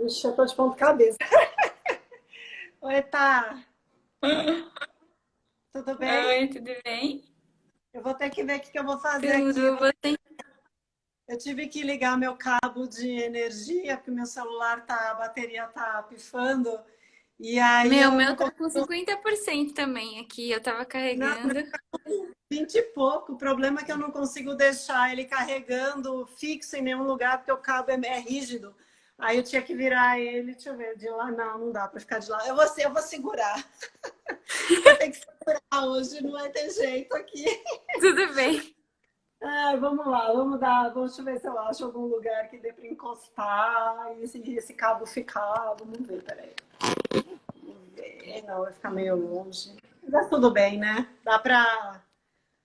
Ixi, eu tô de ponta cabeça. Oi, tá. Tudo bem? Oi, tudo bem? Eu vou ter que ver o que que eu vou fazer aqui. Tudo, você? Eu tive que ligar meu cabo de energia, porque meu celular a bateria tá pifando. E aí Meu, eu meu não tá consigo. com 50% também aqui, eu tava Não, carregando. 20 e pouco. O problema é que eu não consigo deixar ele carregando fixo em nenhum lugar, porque o cabo é rígido. Aí eu tinha que virar ele, deixa eu ver, de lá. Não, não dá para ficar de lá. Eu vou segurar. Vou ter que segurar hoje, não vai ter jeito aqui. Tudo bem. Ai, vamos lá, vamos ver se eu acho algum lugar que dê para encostar e esse cabo ficar. Vamos ver, peraí. Vamos ver. Não, vai ficar meio longe. Mas tudo bem, né? Dá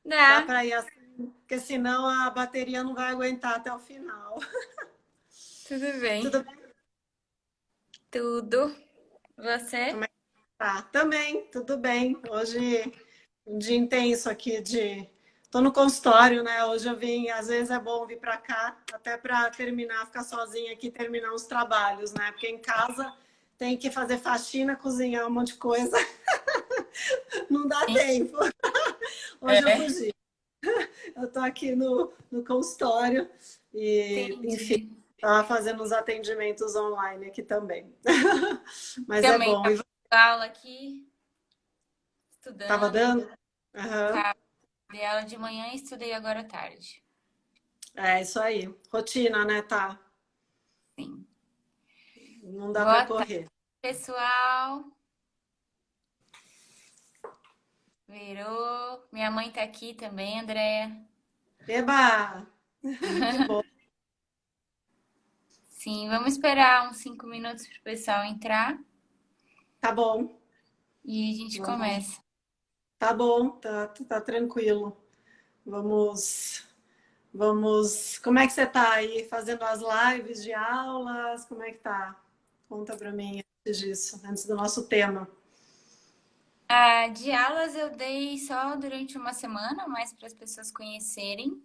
Dá, pra ir assim, porque senão a bateria não vai aguentar até o final. tudo bem. Tudo bem? Tudo. Você? Como é que tá? Também, tudo bem. Hoje um dia intenso aqui de. Tô no consultório, né? Hoje eu vim, às vezes é bom vir para cá, até para terminar, ficar sozinha aqui, terminar os trabalhos, né? Porque em casa tem que fazer faxina, cozinhar um monte de coisa, não dá tempo. Hoje eu É, fugi. Eu tô aqui no consultório e, enfim, entendi. tava fazendo os atendimentos online aqui também. Mas é Também bom. tava E você dando aula aqui, tava estudando. dando? Aham. Tá, dei aula de manhã e estudei agora à tarde. É isso aí. Rotina, né? Tá. Sim. Não dá para Boa tarde, correr. pessoal. Virou. Minha mãe tá aqui também, Andréia. Eba! Que bom. Sim, vamos esperar uns 5 minutos pro pessoal entrar Tá bom. e a gente Vamos. começa. Tá bom, tá tranquilo. Vamos, vamos. Como é que você tá aí fazendo as lives de aulas? Como é que tá? Conta pra mim antes disso, antes do nosso tema. Ah, de aulas eu dei só durante uma semana, mais para as pessoas conhecerem.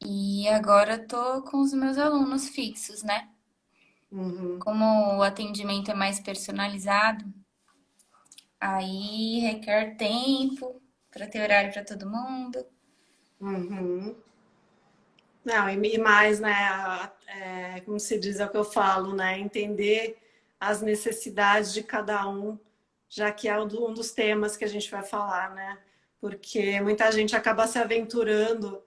E agora eu tô com os meus alunos fixos, né? Uhum, Como o atendimento é mais personalizado, aí requer tempo para ter horário para todo mundo. uhum. Não, e mais, né? Como se diz, é o que eu falo, né? Entender as necessidades de cada um, já que é um dos temas que a gente vai falar, né? Porque muita gente acaba se aventurando,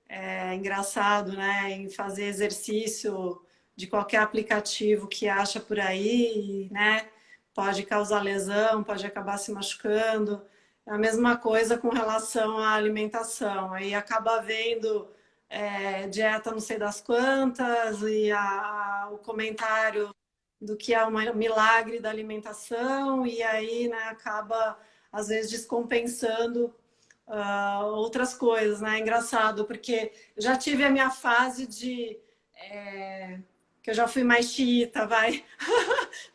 é engraçado, né? Em fazer exercício de qualquer aplicativo que acha por aí, né? Pode causar lesão, pode acabar se machucando. É a mesma coisa com relação à alimentação. Aí acaba vendo dieta não sei das quantas e o comentário do que é um milagre da alimentação e aí, né, acaba às vezes descompensando outras coisas, né? É engraçado, porque eu já tive a minha fase que eu já fui mais xiita, vai,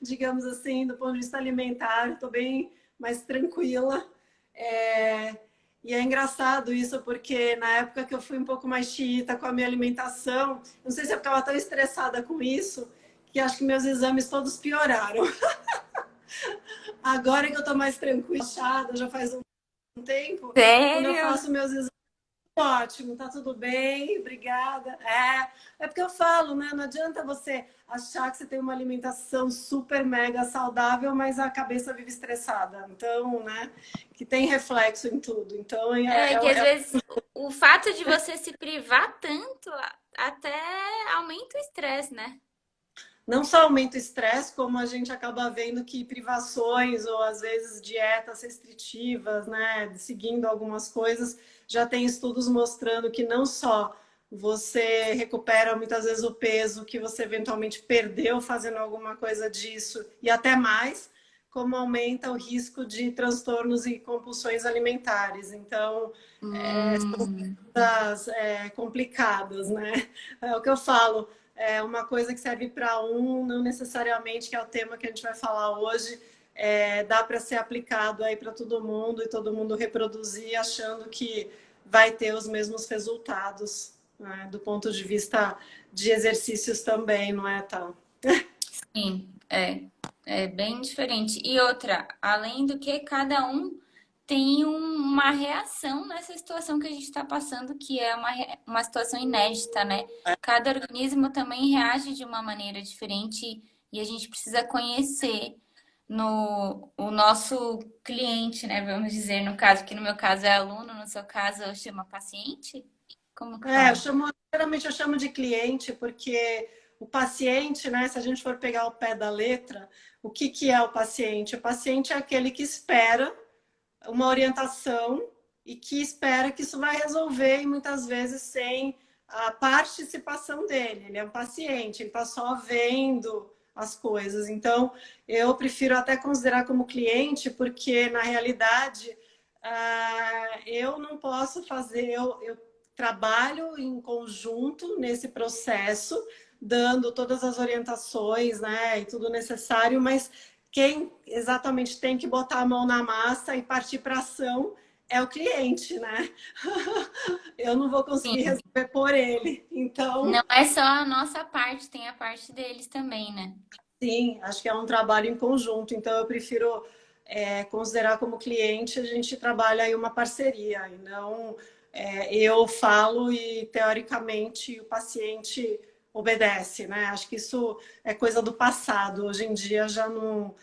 digamos assim, do ponto de vista alimentar, estou bem mais tranquila. É, e é engraçado isso, porque na época que eu fui um pouco mais xiita com a minha alimentação, não sei se eu estava tão estressada com isso, que acho que meus exames todos pioraram. Agora que eu estou mais tranquila, já faz um tempo, quando eu Sério? faço meus exames, ótimo, tá tudo bem, obrigada. É porque eu falo, né? Não adianta você achar que você tem uma alimentação super mega saudável, mas a cabeça vive estressada. Então, né? Que tem reflexo em tudo. Então, É que às vezes o fato de você se privar tanto até aumenta o estresse, né? não só aumenta o estresse, como a gente acaba vendo que privações ou às vezes dietas restritivas, né, seguindo algumas coisas, já tem estudos mostrando que não só você recupera muitas vezes o peso que você eventualmente perdeu fazendo alguma coisa disso e até mais, como aumenta o risco de transtornos e compulsões alimentares. Então, Hum, complicadas, né? É o que eu falo, é uma coisa que serve para um, não necessariamente que é o tema que a gente vai falar hoje, dá para ser aplicado aí para todo mundo e todo mundo reproduzir achando que vai ter os mesmos resultados, né? Do ponto de vista de exercícios também, não é, tal? Sim, é bem diferente. E outra, além do que cada um tem uma reação nessa situação que a gente está passando, que é uma situação inédita, né? Cada organismo também reage de uma maneira diferente e a gente precisa conhecer o nosso cliente, né? Vamos dizer, no caso, que no meu caso é aluno, no seu caso chama paciente? Como que É, fala? geralmente eu chamo de cliente porque o paciente, né, se a gente for pegar o pé da letra, o que que é o paciente? O paciente é aquele que espera uma orientação e que espera que isso vai resolver e muitas vezes sem a participação dele. Ele é um paciente, ele está só vendo as coisas. Então, eu prefiro até considerar como cliente, porque na realidade eu não posso fazer, eu trabalho em conjunto nesse processo, dando todas as orientações, né, e tudo necessário, mas quem exatamente tem que botar a mão na massa e partir para ação é o cliente, né? Eu não vou conseguir Sim. resolver por ele. Então, Não é só a nossa parte, tem a parte deles também, né? sim, acho que é um trabalho em conjunto. Então, eu prefiro considerar como cliente, a gente trabalha em uma parceria, e não eu falo e, teoricamente, o paciente obedece, né? Acho que isso é coisa do passado. Hoje em dia já não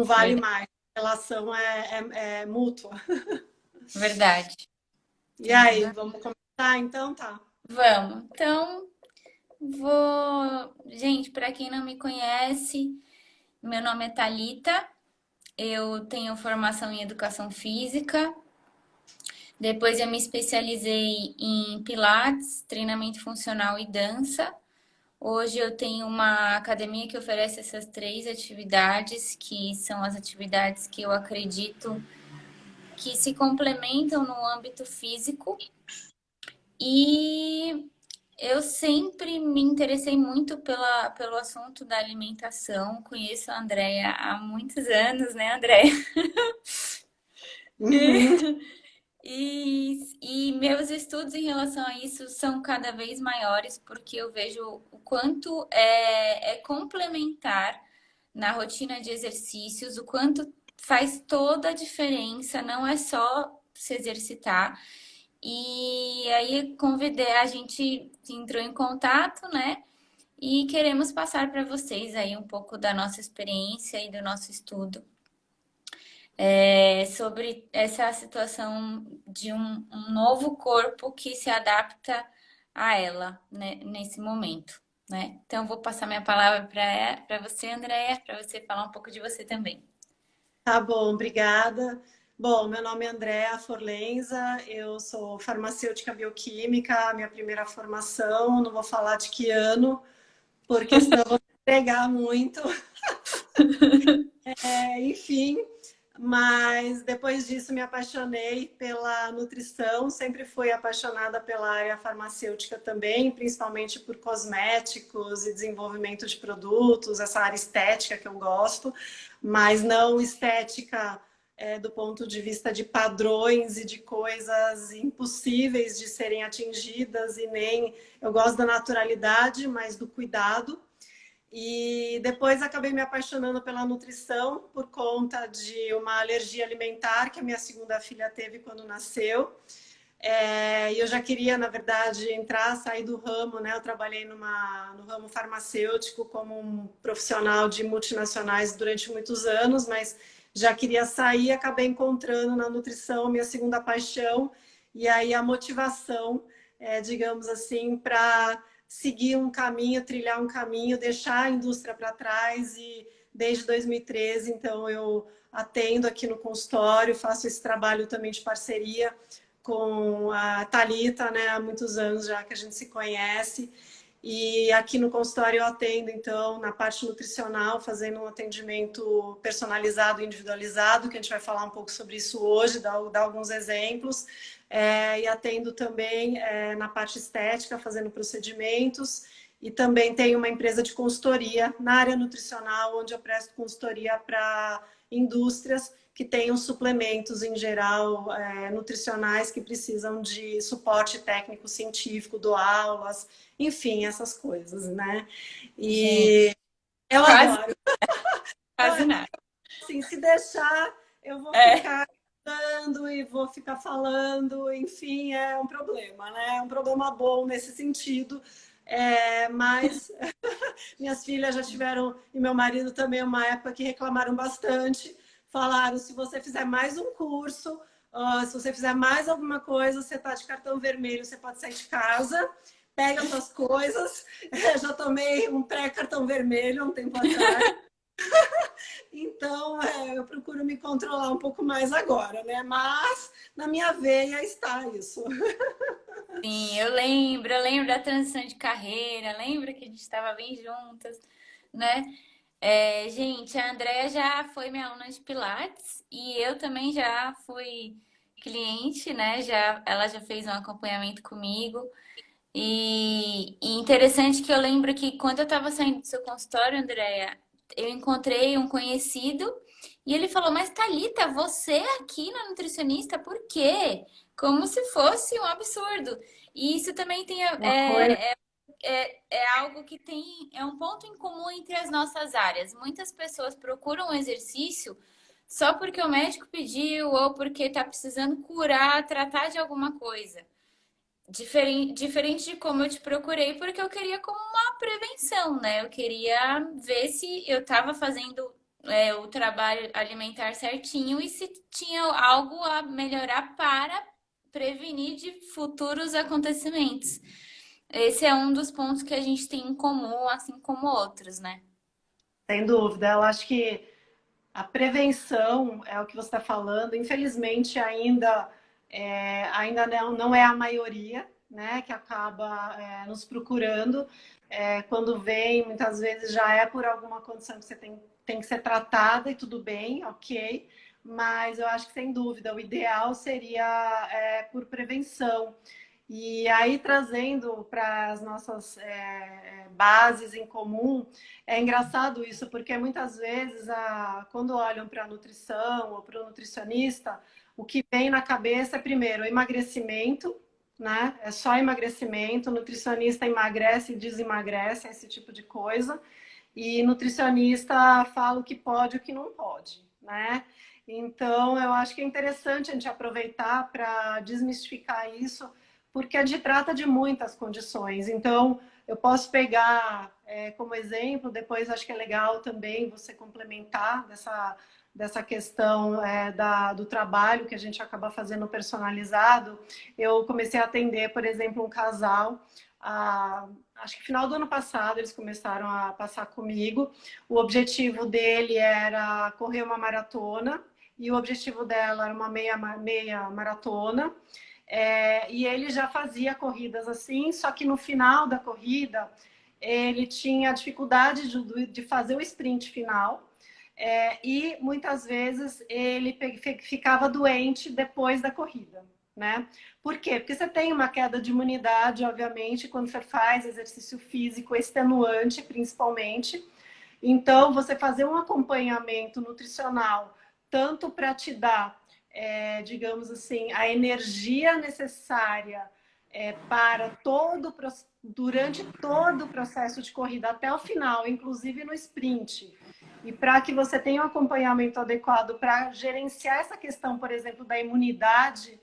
vale Verdade. mais. A relação é mútua. Verdade. E Tem tudo aí, a ver. vamos começar então? Tá. Vamos. Então, vou. Gente, para quem não me conhece, meu nome é Thalita. Eu tenho formação em educação física. Depois eu me especializei em Pilates, treinamento funcional e dança. Hoje eu tenho uma academia que oferece essas três atividades, que são as atividades que eu acredito que se complementam no âmbito físico. E eu sempre me interessei muito pelo assunto da alimentação. Conheço a Andrea há muitos anos, né, Andrea? Uhum. E meus estudos em relação a isso são cada vez maiores, porque eu vejo o quanto é complementar na rotina de exercícios, o quanto faz toda a diferença, não é só se exercitar. E aí convidei, a gente entrou em contato, né? E queremos passar para vocês aí um pouco da nossa experiência e do nosso estudo sobre essa situação de um novo corpo que se adapta a ela, né, nesse momento, né? Então, vou passar minha palavra para você, Andréia, para você falar um pouco de você também. Tá bom, obrigada. Bom, meu nome é Andréa Forlenza, eu sou farmacêutica bioquímica, minha primeira formação, não vou falar de que ano, porque senão eu vou pegar muito. Enfim, mas depois disso me apaixonei pela nutrição, sempre fui apaixonada pela área farmacêutica também, principalmente por cosméticos e desenvolvimento de produtos, essa área estética que eu gosto, mas não estética do ponto de vista de padrões e de coisas impossíveis de serem atingidas, e nem eu gosto da naturalidade, mas do cuidado. E depois acabei me apaixonando pela nutrição por conta de uma alergia alimentar que a minha segunda filha teve quando nasceu. E eu já queria, na verdade, entrar, sair do ramo, né? Eu trabalhei no ramo farmacêutico como um profissional de multinacionais durante muitos anos, mas já queria sair, acabei encontrando na nutrição minha segunda paixão e aí a motivação, digamos assim, para seguir um caminho, trilhar um caminho, deixar a indústria para trás e desde 2013, então eu atendo aqui no consultório, faço esse trabalho também de parceria com a Thalita, né, há muitos anos já que a gente se conhece. E aqui no consultório eu atendo, então, na parte nutricional, fazendo um atendimento personalizado, individualizado, que a gente vai falar um pouco sobre isso hoje, dar alguns exemplos. E atendo também na parte estética, fazendo procedimentos. E também tenho uma empresa de consultoria na área nutricional, onde eu presto consultoria para indústrias que tenham suplementos em geral nutricionais que precisam de suporte técnico científico, dou aulas, enfim, essas coisas, né? Gente, E Eu Quase, adoro. Eu, quase nada. assim, se deixar, eu vou É, ficar dando e vou ficar falando, enfim, é um problema, né? É um problema bom nesse sentido. Mas minhas filhas já tiveram, e meu marido também, uma época que reclamaram bastante. Falaram: se você fizer mais um curso, se você fizer mais alguma coisa, você está de cartão vermelho, você pode sair de casa, pega suas coisas. Eu já tomei um pré-cartão vermelho há um tempo atrás. Então, eu procuro me controlar um pouco mais agora, né? Mas na minha veia está isso. sim, eu lembro da transição de carreira, lembro que a gente estava bem juntas, né? É, gente, a Andrea já foi minha aluna de Pilates e eu também já fui cliente, né? Ela já fez um acompanhamento comigo. E interessante que eu lembro que quando eu estava saindo do seu consultório, Andrea, eu encontrei um conhecido e ele falou: Mas Thalita, você aqui na nutricionista, por quê? Como se fosse um absurdo. E isso também tem, Uma coisa. é algo que tem, é um ponto em comum entre as nossas áreas. Muitas pessoas procuram um exercício só porque o médico pediu ou porque está precisando curar, tratar de alguma coisa. Diferente de como eu te procurei, porque eu queria como uma prevenção, né? Eu queria ver se eu estava fazendo o trabalho alimentar certinho e se tinha algo a melhorar para prevenir de futuros acontecimentos. Esse é um dos pontos que a gente tem em comum, assim como outros, né? Sem dúvida, eu acho que a prevenção é o que você está falando. Infelizmente, ainda não é a maioria, né, que acaba nos procurando. Quando vem, muitas vezes já é por alguma condição que você tem que ser tratada e tudo bem, ok. Mas eu acho que, sem dúvida, o ideal seria por prevenção. E aí, trazendo para as nossas bases em comum, é engraçado isso, porque muitas vezes, quando olham para a nutrição ou para o nutricionista, o que vem na cabeça é, primeiro, o emagrecimento, né? É só emagrecimento, o nutricionista emagrece e desemagrece, esse tipo de coisa. E nutricionista fala o que pode e o que não pode, né? Então, eu acho que é interessante a gente aproveitar para desmistificar isso, porque a gente trata de muitas condições. Então, eu posso pegar como exemplo, depois acho que é legal também você complementar dessa questão do trabalho que a gente acaba fazendo personalizado. Eu comecei a atender, por exemplo, um casal, acho que final do ano passado eles começaram a passar comigo. O objetivo dele era correr uma maratona e o objetivo dela era uma meia maratona. E ele já fazia corridas assim, só que no final da corrida ele tinha dificuldade de fazer o sprint final. E muitas vezes ele ficava doente depois da corrida, né? Por quê? Porque você tem uma queda de imunidade, obviamente, quando você faz exercício físico extenuante, principalmente. Então, você fazer um acompanhamento nutricional, tanto para te dar, digamos assim, a energia necessária para durante todo o processo de corrida até o final, inclusive no sprint, e para que você tenha um acompanhamento adequado para gerenciar essa questão, por exemplo, da imunidade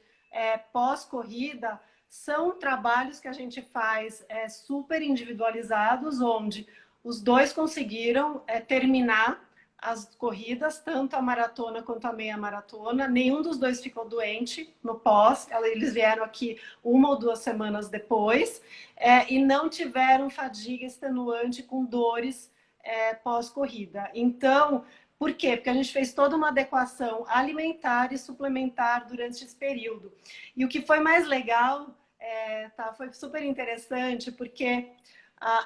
pós-corrida, são trabalhos que a gente faz super individualizados, onde os dois conseguiram terminar as corridas, tanto a maratona quanto a meia maratona. Nenhum dos dois ficou doente no pós. Eles vieram aqui 1 ou 2 semanas depois e não tiveram fadiga extenuante com dores pós-corrida. Então, por quê? Porque a gente fez toda uma adequação alimentar e suplementar durante esse período. E o que foi mais legal, foi super interessante, porque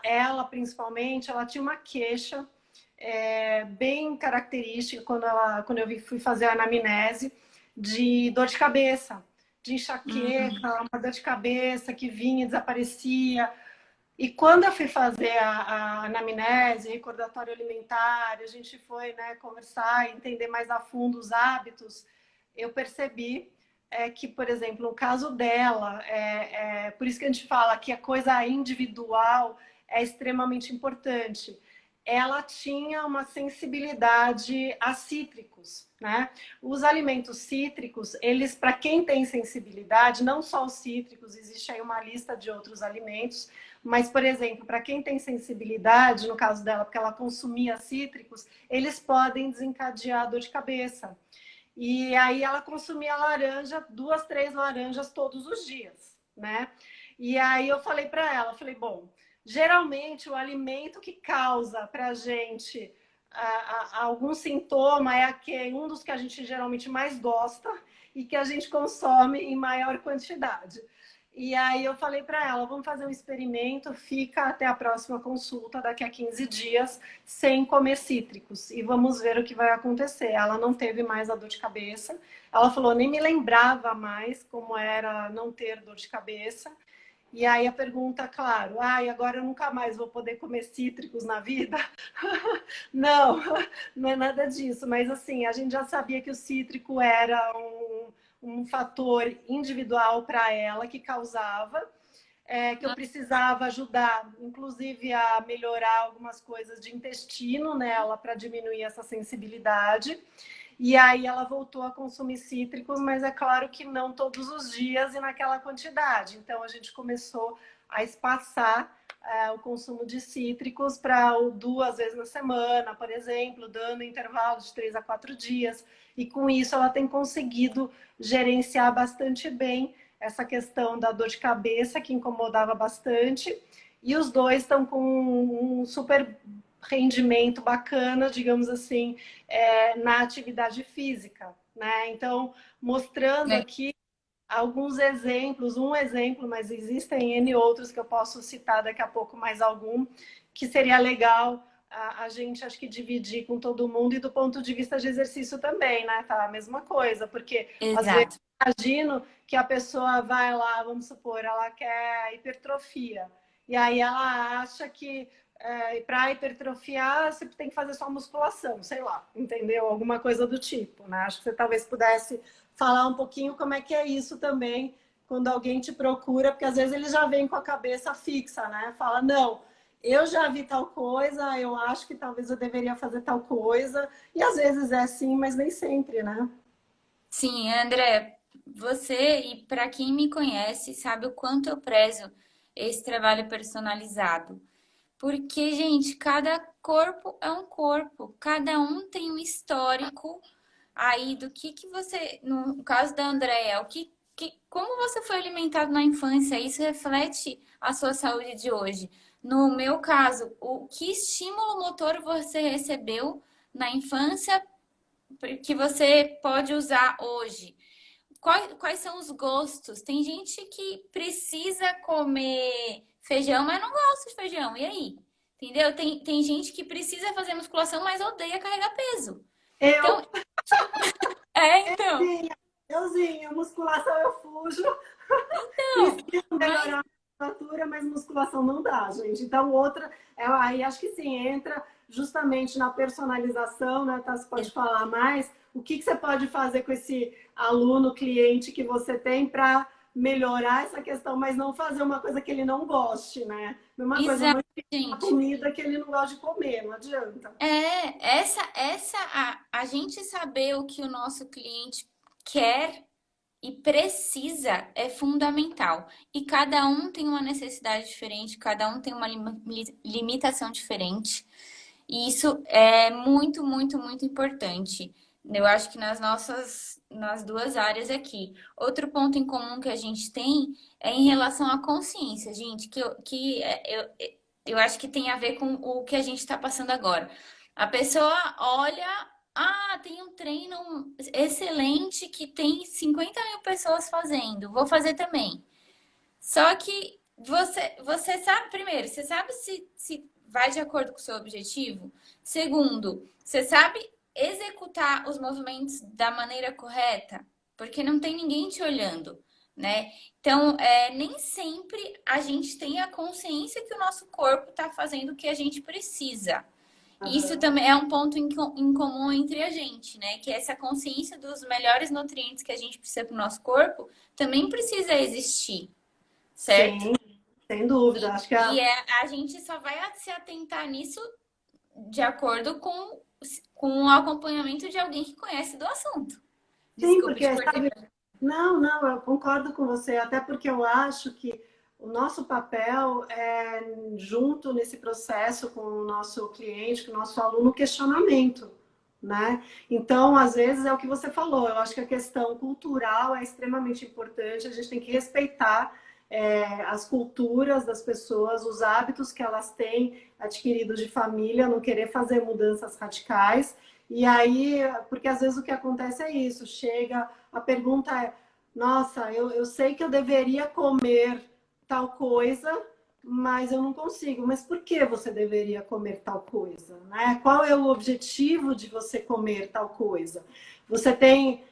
ela, principalmente, ela tinha uma queixa bem característica quando eu fui fazer a anamnese de dor de cabeça, de enxaqueca, uma dor de cabeça que vinha e desaparecia. E quando eu fui fazer a anamnese, recordatório alimentar, a gente foi, né, conversar e entender mais a fundo os hábitos, eu percebi que, por exemplo, no caso dela, por isso que a gente fala que a coisa individual é extremamente importante. ela tinha uma sensibilidade a cítricos, né? Os alimentos cítricos, eles, para quem tem sensibilidade, não só os cítricos, existe aí uma lista de outros alimentos, mas, por exemplo, para quem tem sensibilidade, no caso dela, porque ela consumia cítricos, eles podem desencadear dor de cabeça. E aí ela consumia laranja, 2, 3 laranjas todos os dias, né? E aí eu falei para ela, falei, bom, geralmente o alimento que causa para a gente algum sintoma é um dos que a gente geralmente mais gosta e que a gente consome em maior quantidade. E aí eu falei para ela, vamos fazer um experimento, fica até a próxima consulta, daqui a 15 dias, sem comer cítricos. E vamos ver o que vai acontecer. Ela não teve mais a dor de cabeça. Ela falou, nem me lembrava mais como era não ter dor de cabeça. E aí a pergunta, claro, e agora eu nunca mais vou poder comer cítricos na vida? Não, não é nada disso. Mas assim, a gente já sabia que o cítrico era um fator individual para ela que causava, que eu precisava ajudar, inclusive, a melhorar algumas coisas de intestino nela para diminuir essa sensibilidade. E aí ela voltou a consumir cítricos, mas é claro que não todos os dias e naquela quantidade. Então a gente começou a espaçar o consumo de cítricos para 2 vezes na semana, por exemplo, dando intervalo de 3 a 4 dias. E com isso ela tem conseguido gerenciar bastante bem essa questão da dor de cabeça, que incomodava bastante. E os dois estão com um super rendimento bacana, digamos assim, na atividade física, né? Então, mostrando aqui alguns exemplos, um exemplo, mas existem N outros que eu posso citar daqui a pouco mais algum, que seria legal a gente, acho que, dividir com todo mundo e do ponto de vista de exercício também, né? Tá a mesma coisa, porque às vezes Exato. imagino que a pessoa vai lá, vamos supor, ela quer hipertrofia, e aí ela acha que para hipertrofiar você tem que fazer só musculação, sei lá, entendeu? Alguma coisa do tipo, né? Acho que você talvez pudesse falar um pouquinho como é que é isso também quando alguém te procura, porque às vezes ele já vem com a cabeça fixa, né? Fala, não, eu já vi tal coisa, eu acho que talvez eu deveria fazer tal coisa, e às vezes é sim, mas nem sempre, né? Sim, André, você e para quem me conhece sabe o quanto eu prezo esse trabalho personalizado. Porque, gente, cada corpo é um corpo, cada um tem um histórico aí do que você, no caso da Andrea, como você foi alimentado na infância, isso reflete a sua saúde de hoje. No meu caso, o que estímulo motor você recebeu na infância que você pode usar hoje? Quais são os gostos? Tem gente que precisa comer feijão, mas não gosta de feijão. E aí? Entendeu? Tem gente que precisa fazer musculação, mas odeia carregar peso. Eu, Então, então. euzinha, musculação eu fujo, Então, preciso mas melhorar a musculatura, mas musculação não dá, gente. Então, outra, aí acho que sim, entra justamente na personalização, né? Tá, você pode falar mais. O que você pode fazer com esse aluno, cliente que você tem para melhorar essa questão, mas não fazer uma coisa que ele não goste, né? Uma coisa, exato, não uma gente. comida que ele não gosta de comer, não adianta. A gente saber o que o nosso cliente quer e precisa é fundamental. E cada um tem uma necessidade diferente, cada um tem uma limitação diferente. E isso é muito, muito, muito importante. Eu acho que nas duas áreas aqui. Outro ponto em comum que a gente tem é em relação à consciência, gente, eu acho que tem a ver com o que a gente está passando agora. A pessoa olha, tem um treino excelente que tem 50 mil pessoas fazendo, vou fazer também. Só que você sabe, primeiro, você sabe se vai de acordo com o seu objetivo? Segundo, você sabe executar os movimentos da maneira correta? Porque não tem ninguém te olhando, né? Então, nem sempre a gente tem a consciência que o nosso corpo está fazendo o que a gente precisa. Isso Aham. também é um ponto em comum entre a gente, né? Que essa consciência dos melhores nutrientes que a gente precisa para o nosso corpo também precisa existir, certo? Sim, sem dúvida. Acho que E a gente só vai se atentar nisso de acordo com o acompanhamento de alguém que conhece do assunto. Sim, Desculpe te porque, cortar. sabe, não, eu concordo com você, até porque eu acho que o nosso papel é, junto nesse processo com o nosso cliente, com o nosso aluno, questionamento, né? Então, às vezes, é o que você falou, eu acho que a questão cultural é extremamente importante, a gente tem que respeitar as culturas das pessoas, os hábitos que elas têm adquiridos de família, não querer fazer mudanças radicais. E aí, porque às vezes o que acontece é isso, chega, a pergunta é, nossa, eu sei que eu deveria comer tal coisa, mas eu não consigo. Mas por que você deveria comer tal coisa, né? Qual é o objetivo de você comer tal coisa? Você tem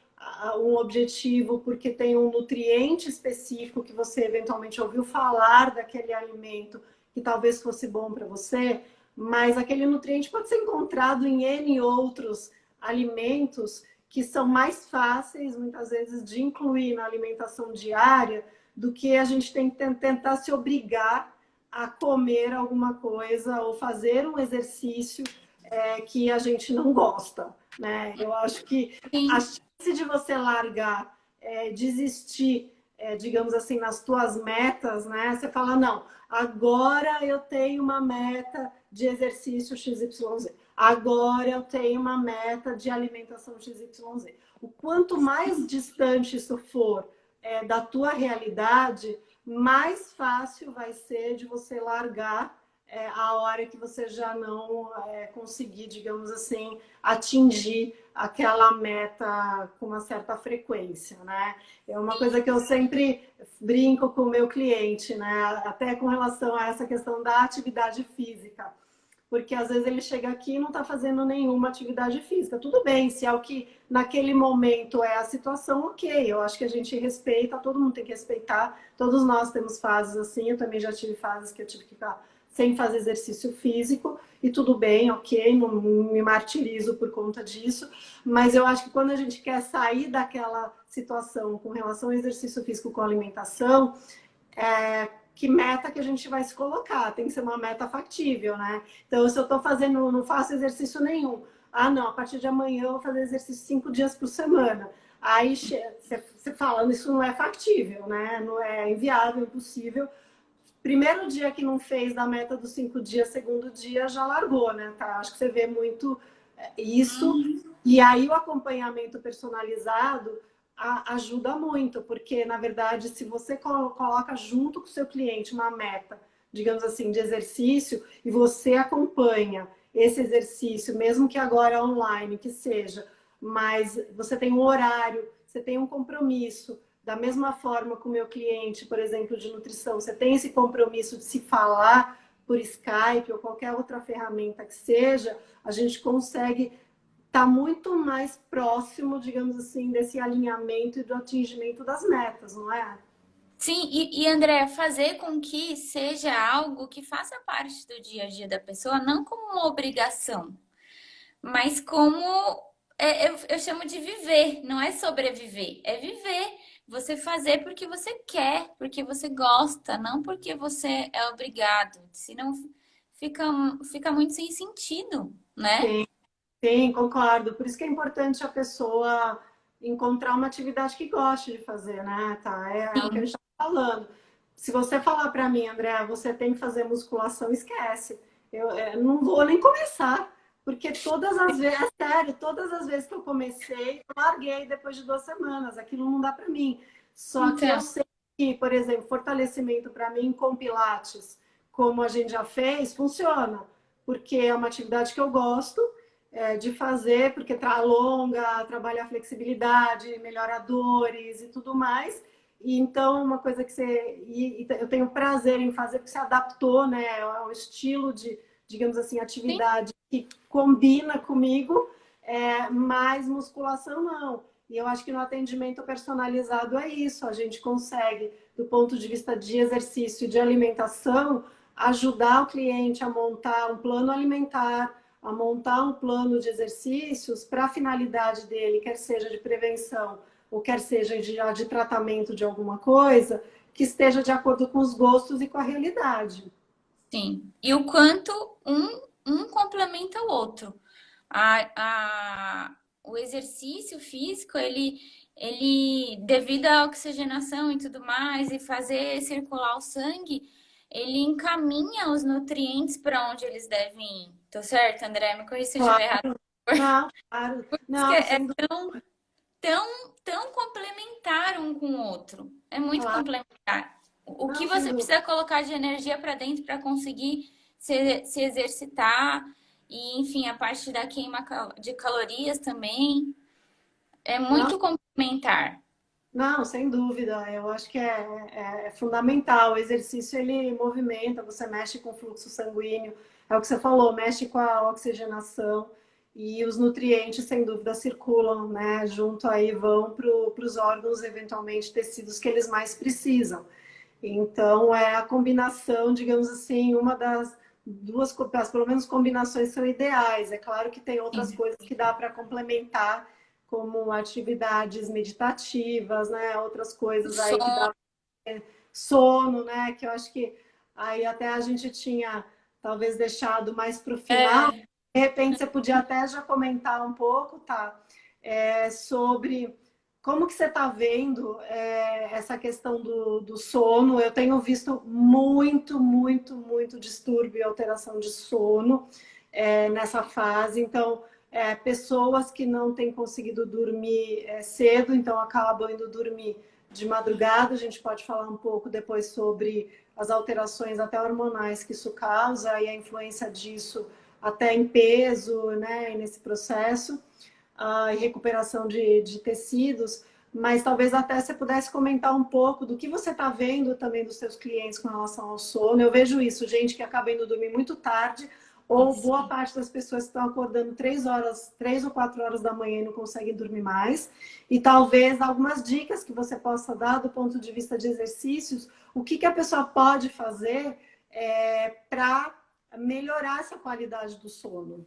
um objetivo porque tem um nutriente específico que você eventualmente ouviu falar daquele alimento que talvez fosse bom para você, mas aquele nutriente pode ser encontrado em N outros alimentos que são mais fáceis, muitas vezes, de incluir na alimentação diária do que a gente tem que tentar se obrigar a comer alguma coisa ou fazer um exercício que a gente não gosta, né? Eu acho que a Sim, chance de você largar, desistir, digamos assim, nas tuas metas, né? Você fala, não, agora eu tenho uma meta de exercício XYZ. Agora eu tenho uma meta de alimentação XYZ. O quanto mais distante isso for da tua realidade, mais fácil vai ser de você largar a hora que você já não conseguir, digamos assim, atingir aquela meta com uma certa frequência, né? É uma coisa que eu sempre brinco com o meu cliente, né? Até com relação a essa questão da atividade física. Porque às vezes ele chega aqui e não está fazendo nenhuma atividade física. Tudo bem, se é o que naquele momento é a situação, ok. Eu acho que a gente respeita, todo mundo tem que respeitar. Todos nós temos fases assim. Eu também já tive fases que eu tive que ficar sem fazer exercício físico, e tudo bem, ok, não me martirizo por conta disso, mas eu acho que quando a gente quer sair daquela situação com relação ao exercício físico com alimentação, que meta que a gente vai se colocar, tem que ser uma meta factível, né? Então, se eu estou fazendo, não faço exercício nenhum, ah, não, a partir de amanhã eu vou fazer exercício 5 dias por semana. Aí você falando, isso não é factível, né? Não é inviável, impossível. Primeiro dia que não fez da meta dos 5 dias, segundo dia já largou, né? Tá? Acho que você vê muito isso. E aí o acompanhamento personalizado ajuda muito, porque na verdade, se você coloca junto com o seu cliente uma meta, digamos assim, de exercício, e você acompanha esse exercício, mesmo que agora online, que seja, mas você tem um horário, você tem um compromisso. Da mesma forma com o meu cliente, por exemplo, de nutrição, você tem esse compromisso de se falar por Skype ou qualquer outra ferramenta que seja, a gente consegue estar muito mais próximo, digamos assim, desse alinhamento e do atingimento das metas, não é? sim, e André, fazer com que seja algo que faça parte do dia a dia da pessoa, não como uma obrigação, mas como eu chamo de viver, não é sobreviver, é viver. Você fazer porque você quer, porque você gosta, não porque você é obrigado. Senão fica, fica muito sem sentido, né? Sim, sim, concordo. Por isso que é importante a pessoa encontrar uma atividade que goste de fazer, né? Tá? É o que a gente Sim, está falando. Se você falar para mim, André, você tem que fazer musculação, esquece. Eu não vou nem começar, porque todas as vezes, é sério, todas as vezes que eu comecei, eu larguei depois de 2 semanas. Aquilo não dá para mim. Só que eu então, sei que, por exemplo, fortalecimento para mim com Pilates, como a gente já fez, funciona, porque é uma atividade que eu gosto de fazer, porque alonga, trabalha a flexibilidade, melhora dores e tudo mais. E então, uma coisa que eu tenho prazer em fazer, porque se adaptou, né, ao estilo de, digamos assim, sim, atividade que combina comigo, mas musculação não. E eu acho que no atendimento personalizado é isso, a gente consegue, do ponto de vista de exercício e de alimentação, ajudar o cliente a montar um plano alimentar, a montar um plano de exercícios para a finalidade dele, quer seja de prevenção ou quer seja de tratamento de alguma coisa, que esteja de acordo com os gostos e com a realidade. sim. E o quanto um complementa o outro. O exercício físico, devido à oxigenação e tudo mais, e fazer circular o sangue, ele encaminha os nutrientes para onde eles devem ir. Tô certo, André? Me corrija se eu estiver Claro. errado. Não, claro. Isso que Não, é sem dúvida, tão complementar um com o outro. É muito claro. complementar. O que Não, sem você dúvida. precisa colocar de energia para dentro para conseguir se exercitar e, enfim, a parte da queima de calorias também é Não, muito complementar. não, sem dúvida. Eu acho que é fundamental. O exercício ele movimenta, você mexe com o fluxo sanguíneo, é o que você falou, mexe com a oxigenação e os nutrientes, sem dúvida, circulam, né? Junto aí vão para os órgãos, eventualmente tecidos que eles mais precisam. Então, é a combinação, digamos assim, uma das duas, pelo menos combinações são ideais. É claro que tem outras Sim. coisas que dá para complementar, como atividades meditativas, né? Outras O coisas aí que som, dá sono, né? Que eu acho que aí até a gente tinha talvez deixado mais para o final. é, De repente você podia até já comentar um pouco, tá? Sobre como que você está vendo essa questão do sono. Eu tenho visto muito distúrbio e alteração de sono nessa fase. Então, pessoas que não têm conseguido dormir cedo, então acabam indo dormir de madrugada. A gente pode falar um pouco depois sobre as alterações até hormonais que isso causa e a influência disso até em peso, né, nesse processo, e recuperação de tecidos. Mas talvez até você pudesse comentar um pouco do que você está vendo também dos seus clientes com relação ao sono. Eu vejo isso, gente que acaba indo dormir muito tarde, ou boa sim. parte das pessoas que estão acordando 3 horas, 3 ou 4 horas da manhã e não conseguem dormir mais. E talvez algumas dicas que você possa dar do ponto de vista de exercícios, o que, que a pessoa pode fazer para melhorar essa qualidade do sono.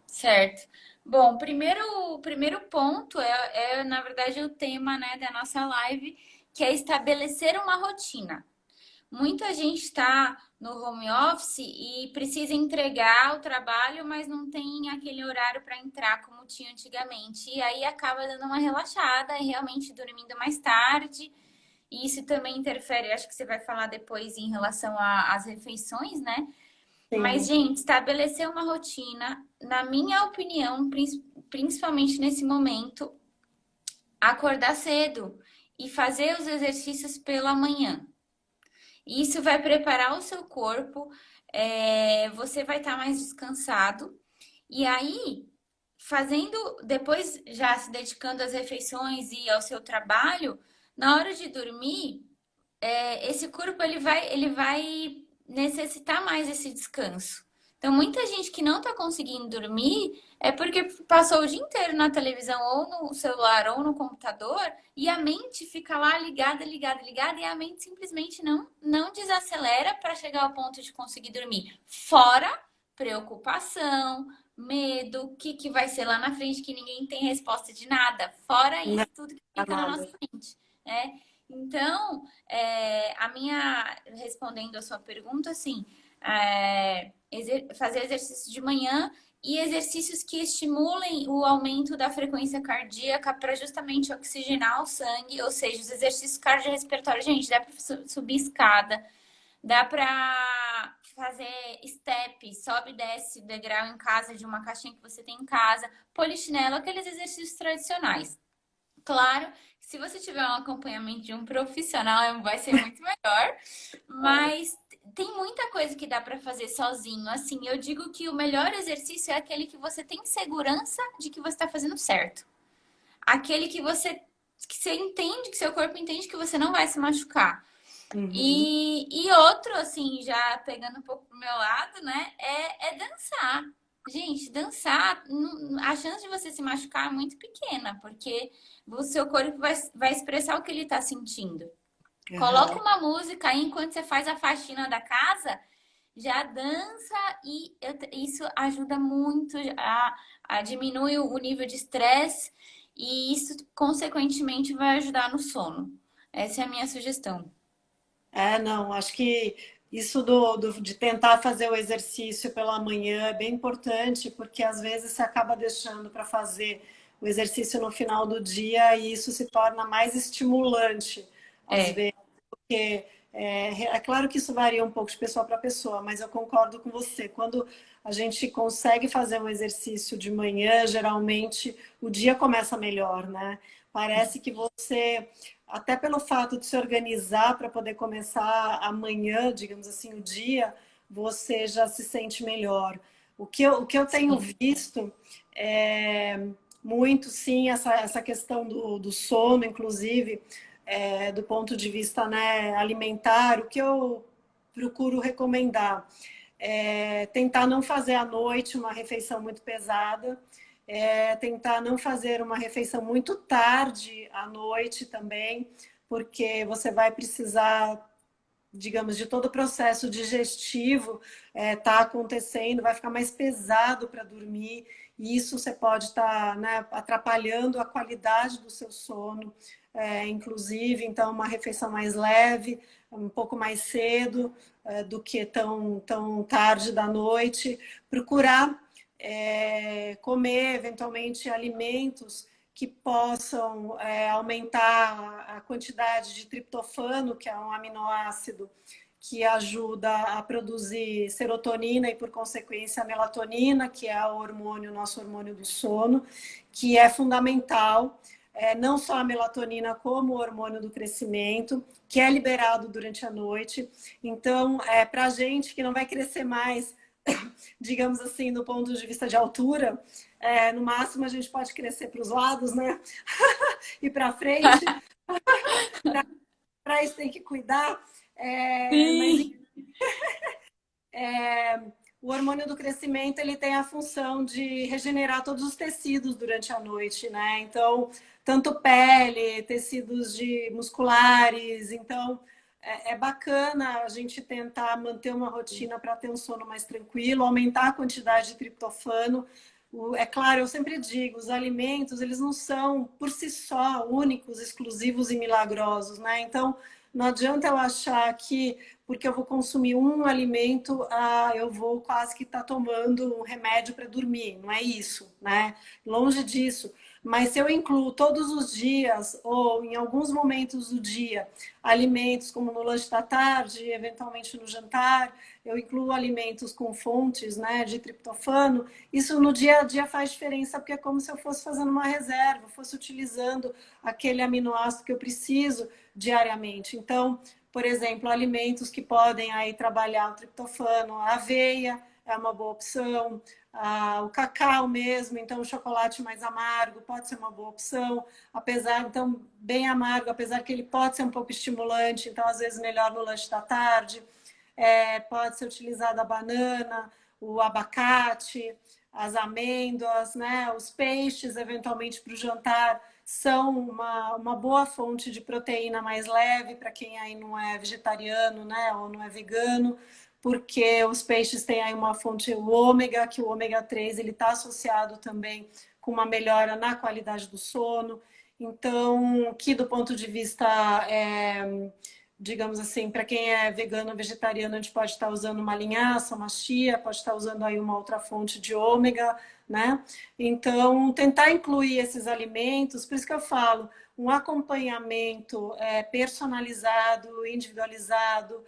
Certo. Bom, o primeiro ponto na verdade, o tema, né, da nossa live, que é estabelecer uma rotina. Muita gente está no home office e precisa entregar o trabalho, mas não tem aquele horário para entrar como tinha antigamente. E aí acaba dando uma relaxada e realmente dormindo mais tarde. E isso também interfere, acho que você vai falar depois em relação às refeições, né? Mas, Sim. gente, estabelecer uma rotina, na minha opinião, principalmente nesse momento, acordar cedo e fazer os exercícios pela manhã. Isso vai preparar o seu corpo, você vai estar mais descansado. E aí, fazendo, depois já se dedicando às refeições e ao seu trabalho, na hora de dormir, esse corpo ele vai necessitar mais esse descanso. Então, muita gente que não está conseguindo dormir é porque passou o dia inteiro na televisão, ou no celular, ou no computador, e a mente fica lá ligada, e a mente simplesmente não desacelera para chegar ao ponto de conseguir dormir. Fora preocupação, medo, o que vai ser lá na frente, que ninguém tem resposta de nada. Fora Não isso, tudo que é fica na nossa nada. mente, né? Então, respondendo a sua pergunta, assim, fazer exercício de manhã e exercícios que estimulem o aumento da frequência cardíaca para justamente oxigenar o sangue, ou seja, os exercícios cardiorrespiratórios. Gente, dá para subir escada, dá para fazer step, sobe e desce degrau em casa de uma caixinha que você tem em casa, polichinelo, aqueles exercícios tradicionais. Claro, se você tiver um acompanhamento de um profissional, vai ser muito melhor, mas tem muita coisa que dá para fazer sozinho. Assim, eu digo que o melhor exercício é aquele que você tem segurança de que você está fazendo certo. Aquele que você entende, que seu corpo entende que você não vai se machucar. Uhum. E outro, assim, já pegando um pouco pro meu lado, né, é dançar. Gente, dançar, a chance de você se machucar é muito pequena, porque o seu corpo vai expressar o que ele tá sentindo. Coloca Uhum. uma música aí enquanto você faz a faxina da casa, já dança e isso ajuda muito a diminuir o nível de estresse e isso, consequentemente, vai ajudar no sono. Essa é a minha sugestão. Não, acho que Isso de tentar fazer o exercício pela manhã é bem importante, porque às vezes você acaba deixando para fazer o exercício no final do dia e isso se torna mais estimulante, às É, vezes, porque é claro que isso varia um pouco de pessoa para pessoa, mas eu concordo com você. Quando a gente consegue fazer um exercício de manhã, geralmente o dia começa melhor, né? Parece que você até pelo fato de se organizar para poder começar amanhã, digamos assim, o dia, você já se sente melhor. O que eu tenho sim. visto é muito, sim, essa questão do sono, inclusive, do ponto de vista, né, alimentar, o que eu procuro recomendar é tentar não fazer à noite uma refeição muito pesada, tentar não fazer uma refeição muito tarde à noite também, porque você vai precisar, digamos, de todo o processo digestivo tá acontecendo, vai ficar mais pesado para dormir, e isso você pode estar, né, atrapalhando a qualidade do seu sono, inclusive, então uma refeição mais leve, um pouco mais cedo do que tão tarde da noite, procurar comer eventualmente alimentos que possam aumentar a quantidade de triptofano, que é um aminoácido que ajuda a produzir serotonina e, por consequência, a melatonina, que é o hormônio, nosso hormônio do sono, que é fundamental, não só a melatonina, como o hormônio do crescimento, que é liberado durante a noite. Então, para a gente que não vai crescer mais, digamos assim, do ponto de vista de altura, no máximo a gente pode crescer para os lados, né? E para frente, para isso tem que cuidar. Mas Sim. o hormônio do crescimento ele tem a função de regenerar todos os tecidos durante a noite, né? Então, tanto pele, tecidos musculares. Então, é bacana a gente tentar manter uma rotina para ter um sono mais tranquilo, aumentar a quantidade de triptofano. É claro, eu sempre digo, os alimentos, eles não são por si só únicos, exclusivos e milagrosos, né? Então, não adianta eu achar que porque eu vou consumir um alimento, eu vou quase que estar tomando um remédio para dormir. Não é isso, né? Longe disso. Mas se eu incluo todos os dias, ou em alguns momentos do dia, alimentos como no lanche da tarde, eventualmente no jantar, eu incluo alimentos com fontes, né, de triptofano, isso no dia a dia faz diferença, porque é como se eu fosse fazendo uma reserva, fosse utilizando aquele aminoácido que eu preciso diariamente. Então, por exemplo, alimentos que podem aí trabalhar o triptofano, a aveia é uma boa opção, o cacau mesmo, então o chocolate mais amargo pode ser uma boa opção, apesar, então, bem amargo, apesar que ele pode ser um pouco estimulante, então às vezes melhor no lanche da tarde. Pode ser utilizada a banana, o abacate, as amêndoas, né? Os peixes, eventualmente, para o jantar, são uma boa fonte de proteína mais leve para quem aí não é vegetariano, né? Ou não é vegano, porque os peixes têm aí uma fonte, o ômega, que o ômega 3 ele está associado também com uma melhora na qualidade do sono. Então, que do ponto de vista digamos assim, para quem é vegano ou vegetariano, a gente pode estar usando uma linhaça, uma chia, pode estar usando aí uma outra fonte de ômega, né? Então, tentar incluir esses alimentos, por isso que eu falo, um acompanhamento personalizado, individualizado,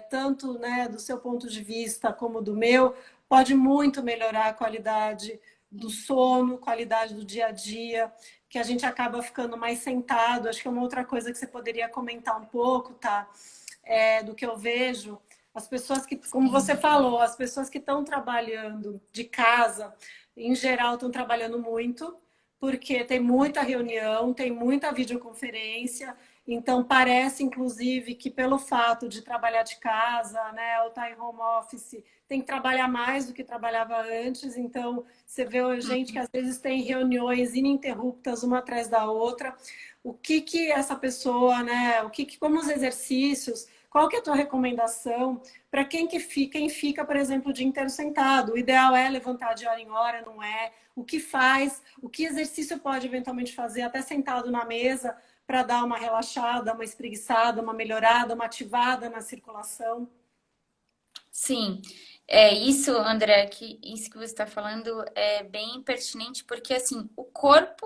tanto né, do seu ponto de vista como do meu, pode muito melhorar a qualidade do sono, qualidade do dia a dia, que a gente acaba ficando mais sentado. Acho que é uma outra coisa que você poderia comentar um pouco, tá? Do que eu vejo. As pessoas que, como você falou, as pessoas que estão trabalhando de casa, em geral, estão trabalhando muito, porque tem muita reunião, tem muita videoconferência, então parece, inclusive, que pelo fato de trabalhar de casa, né, ou estar em home office, tem que trabalhar mais do que trabalhava antes, então você vê gente que às vezes tem reuniões ininterruptas uma atrás da outra. O que que essa pessoa, né, como os exercícios, qual que é a tua recomendação para quem fica, por exemplo, o dia inteiro sentado? O ideal é levantar de hora em hora, não é? O que faz? O que exercício pode eventualmente fazer até sentado na mesa para dar uma relaxada, uma espreguiçada, uma melhorada, uma ativada na circulação? Sim, é isso, André, que isso que você está falando é bem pertinente, porque assim, o corpo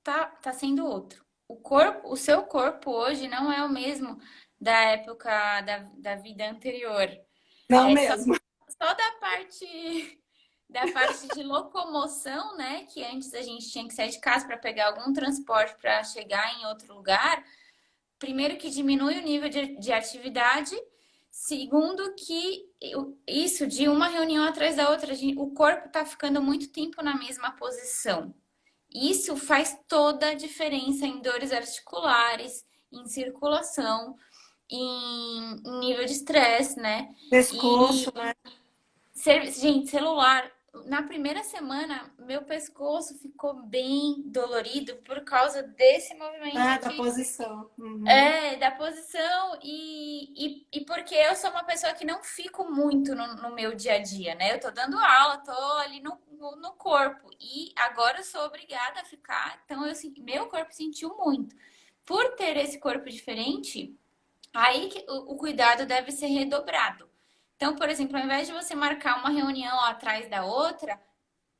tá sendo outro. O seu corpo hoje não é o mesmo da época da vida anterior. Não É só, mesmo. só da parte de locomoção, né? Que antes a gente tinha que sair de casa para pegar algum transporte para chegar em outro lugar. Primeiro que diminui o nível de atividade, segundo que isso de uma reunião atrás da outra, o corpo está ficando muito tempo na mesma posição. Isso faz toda a diferença em dores articulares, em circulação, em nível de estresse, né? Pescoço, E né? Gente, celular. Na primeira semana, meu pescoço ficou bem dolorido por causa desse movimento Da posição. Uhum. da posição e porque eu sou uma pessoa que não fico muito no meu dia a dia, né? Eu tô dando aula, tô ali no corpo e agora eu sou obrigada a ficar, então meu corpo sentiu muito. Por ter esse corpo diferente, aí que o cuidado deve ser redobrado. Então, por exemplo, ao invés de você marcar uma reunião atrás da outra,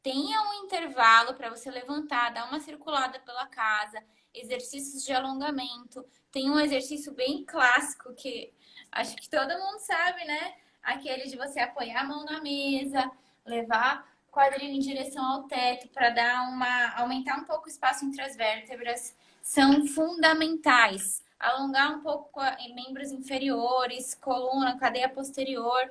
tenha um intervalo para você levantar, dar uma circulada pela casa, exercícios de alongamento. Tem um exercício bem clássico que acho que todo mundo sabe, né? Aquele de você apoiar a mão na mesa, levar o quadril em direção ao teto para aumentar um pouco o espaço entre as vértebras. São fundamentais. Alongar um pouco membros inferiores, coluna, cadeia posterior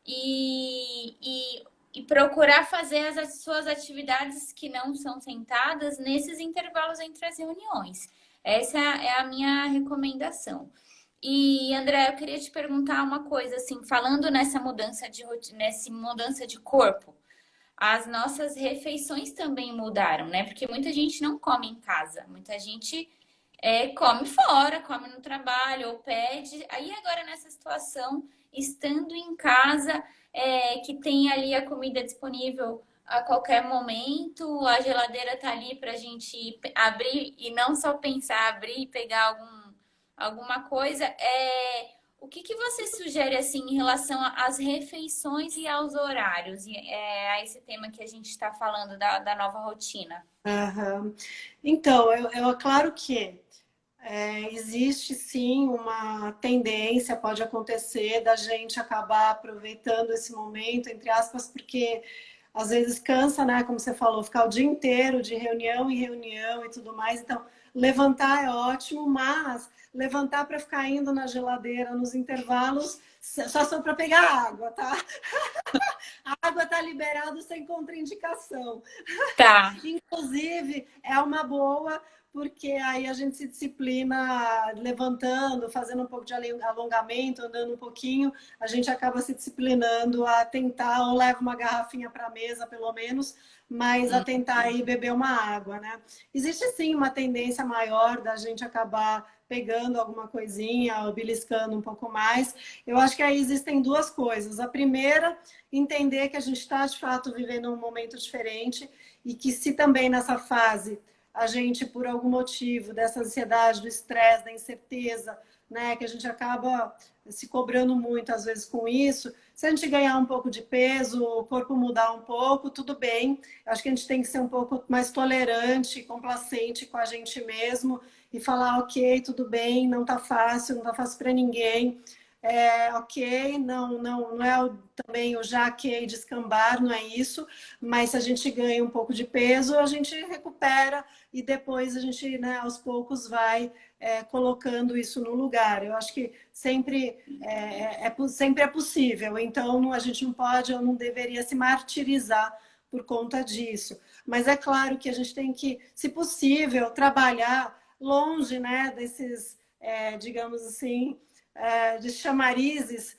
e procurar fazer as suas atividades que não são sentadas nesses intervalos entre as reuniões. Essa é a minha recomendação. E, André, eu queria te perguntar uma coisa, assim, falando nessa mudança de rotina, nessa mudança de corpo, as nossas refeições também mudaram, né? Porque muita gente não come em casa, muita gente come fora, come no trabalho ou pede. Aí agora nessa situação, estando em casa, que tem ali a comida disponível a qualquer momento, a geladeira tá ali para a gente abrir e não só pensar, abrir e pegar alguma coisa. O que você sugere assim em relação às refeições e aos horários, a esse tema que a gente está falando da nova rotina? Aham. Então, claro que existe sim uma tendência, pode acontecer, da gente acabar aproveitando esse momento, entre aspas, porque às vezes cansa, né? Como você falou, ficar o dia inteiro de reunião em reunião e tudo mais. Então, levantar é ótimo, mas levantar para ficar indo na geladeira nos intervalos só para pegar água, tá? A água tá liberada sem contraindicação. Tá. Inclusive, é uma boa, porque aí a gente se disciplina levantando, fazendo um pouco de alongamento, andando um pouquinho, a gente acaba se disciplinando a tentar, ou leva uma garrafinha para a mesa, pelo menos, mas a tentar aí beber uma água, né? Existe sim uma tendência maior da gente acabar pegando alguma coisinha ou beliscando um pouco mais. Eu acho que aí existem duas coisas. A primeira, entender que a gente está de fato vivendo um momento diferente e que se também nessa fase a gente, por algum motivo, dessa ansiedade, do estresse, da incerteza, né, que a gente acaba se cobrando muito às vezes com isso, se a gente ganhar um pouco de peso, o corpo mudar um pouco, tudo bem. Acho que a gente tem que ser um pouco mais tolerante, complacente com a gente mesmo e falar, ok, tudo bem, não tá fácil para ninguém. Ok, não é também o já que descambar, não é isso, mas se a gente ganha um pouco de peso, a gente recupera e depois a gente, né, aos poucos vai colocando isso no lugar. Eu acho que sempre é possível, então a gente não pode ou não deveria se martirizar por conta disso. Mas é claro que a gente tem que, se possível, trabalhar longe, né, desses, digamos assim, de chamarizes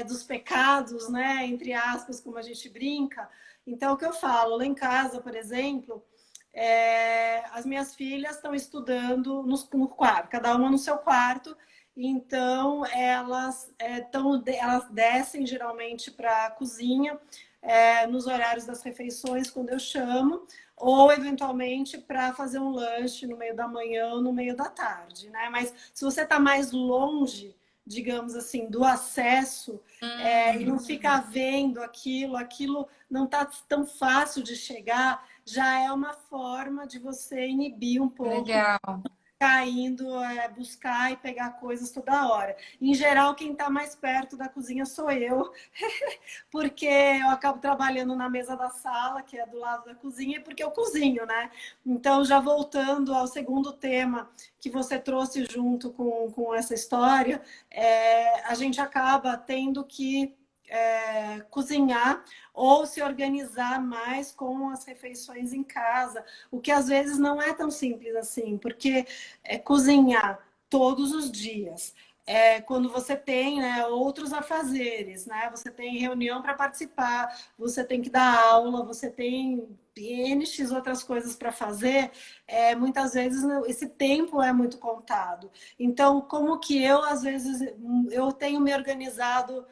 dos pecados, né, entre aspas, como a gente brinca. Então, o que eu falo, lá em casa, por exemplo, as minhas filhas estão estudando no quarto, cada uma no seu quarto, então elas descem geralmente para a cozinha nos horários das refeições, quando eu chamo, ou eventualmente para fazer um lanche no meio da manhã ou no meio da tarde, né? Mas se você está mais longe digamos assim, do acesso, e não ficar vendo aquilo não está tão fácil de chegar, já é uma forma de você inibir um pouco Legal. caindo, buscar e pegar coisas toda hora. Em geral, quem está mais perto da cozinha sou eu, porque eu acabo trabalhando na mesa da sala, que é do lado da cozinha, porque eu cozinho, né? Então, já voltando ao segundo tema que você trouxe junto com essa história, a gente acaba tendo que cozinhar ou se organizar mais com as refeições em casa, o que às vezes não é tão simples assim, porque cozinhar todos os dias, quando você tem, né, outros afazeres, né? Você tem reunião para participar, você tem que dar aula, você tem N outras coisas para fazer, muitas vezes esse tempo é muito contado. Então, como que eu, às vezes, eu tenho me organizado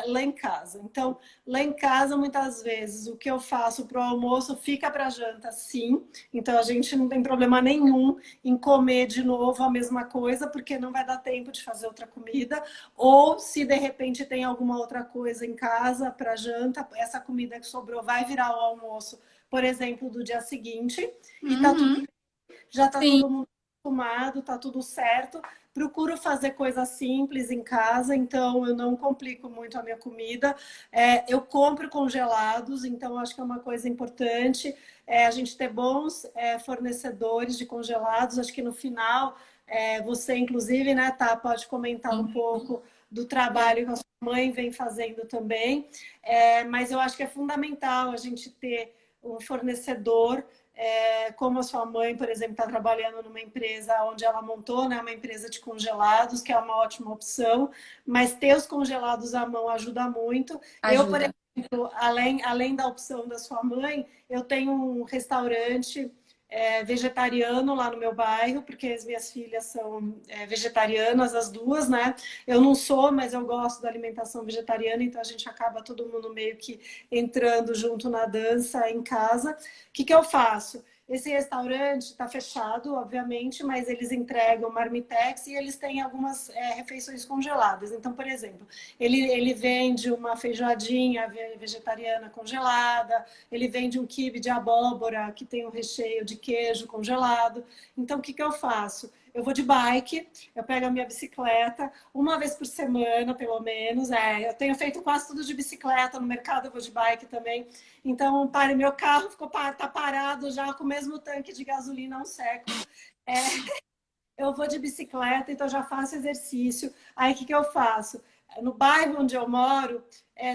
lá em casa. Então, lá em casa, muitas vezes, o que eu faço para o almoço fica para a janta, sim. Então, a gente não tem problema nenhum em comer de novo a mesma coisa, porque não vai dar tempo de fazer outra comida. Ou, se de repente tem alguma outra coisa em casa para janta, essa comida que sobrou vai virar o almoço, por exemplo, do dia seguinte. E tá tudo, Uhum. já está Sim. todo mundo acostumado, tá tudo certo. Procuro fazer coisas simples em casa, então eu não complico muito a minha comida. Eu compro congelados, então acho que é uma coisa importante a gente ter bons fornecedores de congelados. Acho que no final você, inclusive, né, tá, pode comentar um pouco do trabalho que a sua mãe vem fazendo também. Mas eu acho que é fundamental a gente ter um fornecedor como a sua mãe, por exemplo, está trabalhando numa empresa onde ela montou, né, uma empresa de congelados, que é uma ótima opção, mas ter os congelados à mão ajuda muito. Eu, por Ajuda. exemplo, além da opção da sua mãe, eu tenho um restaurante vegetariano lá no meu bairro, porque as minhas filhas são vegetarianas, as duas, né? Eu não sou, mas eu gosto da alimentação vegetariana, então a gente acaba todo mundo meio que entrando junto na dança em casa. O que eu faço? Esse restaurante está fechado, obviamente, mas eles entregam marmitex e eles têm algumas refeições congeladas. Então, por exemplo, ele vende uma feijoadinha vegetariana congelada, ele vende um quibe de abóbora que tem um recheio de queijo congelado. Então, o que eu faço? Eu vou de bike, eu pego a minha bicicleta, uma vez por semana, pelo menos. Eu tenho feito quase tudo de bicicleta, no mercado eu vou de bike também. Então, meu carro tá parado já com o mesmo tanque de gasolina há um século. Eu vou de bicicleta, então já faço exercício. Aí, o que eu faço? No bairro onde eu moro,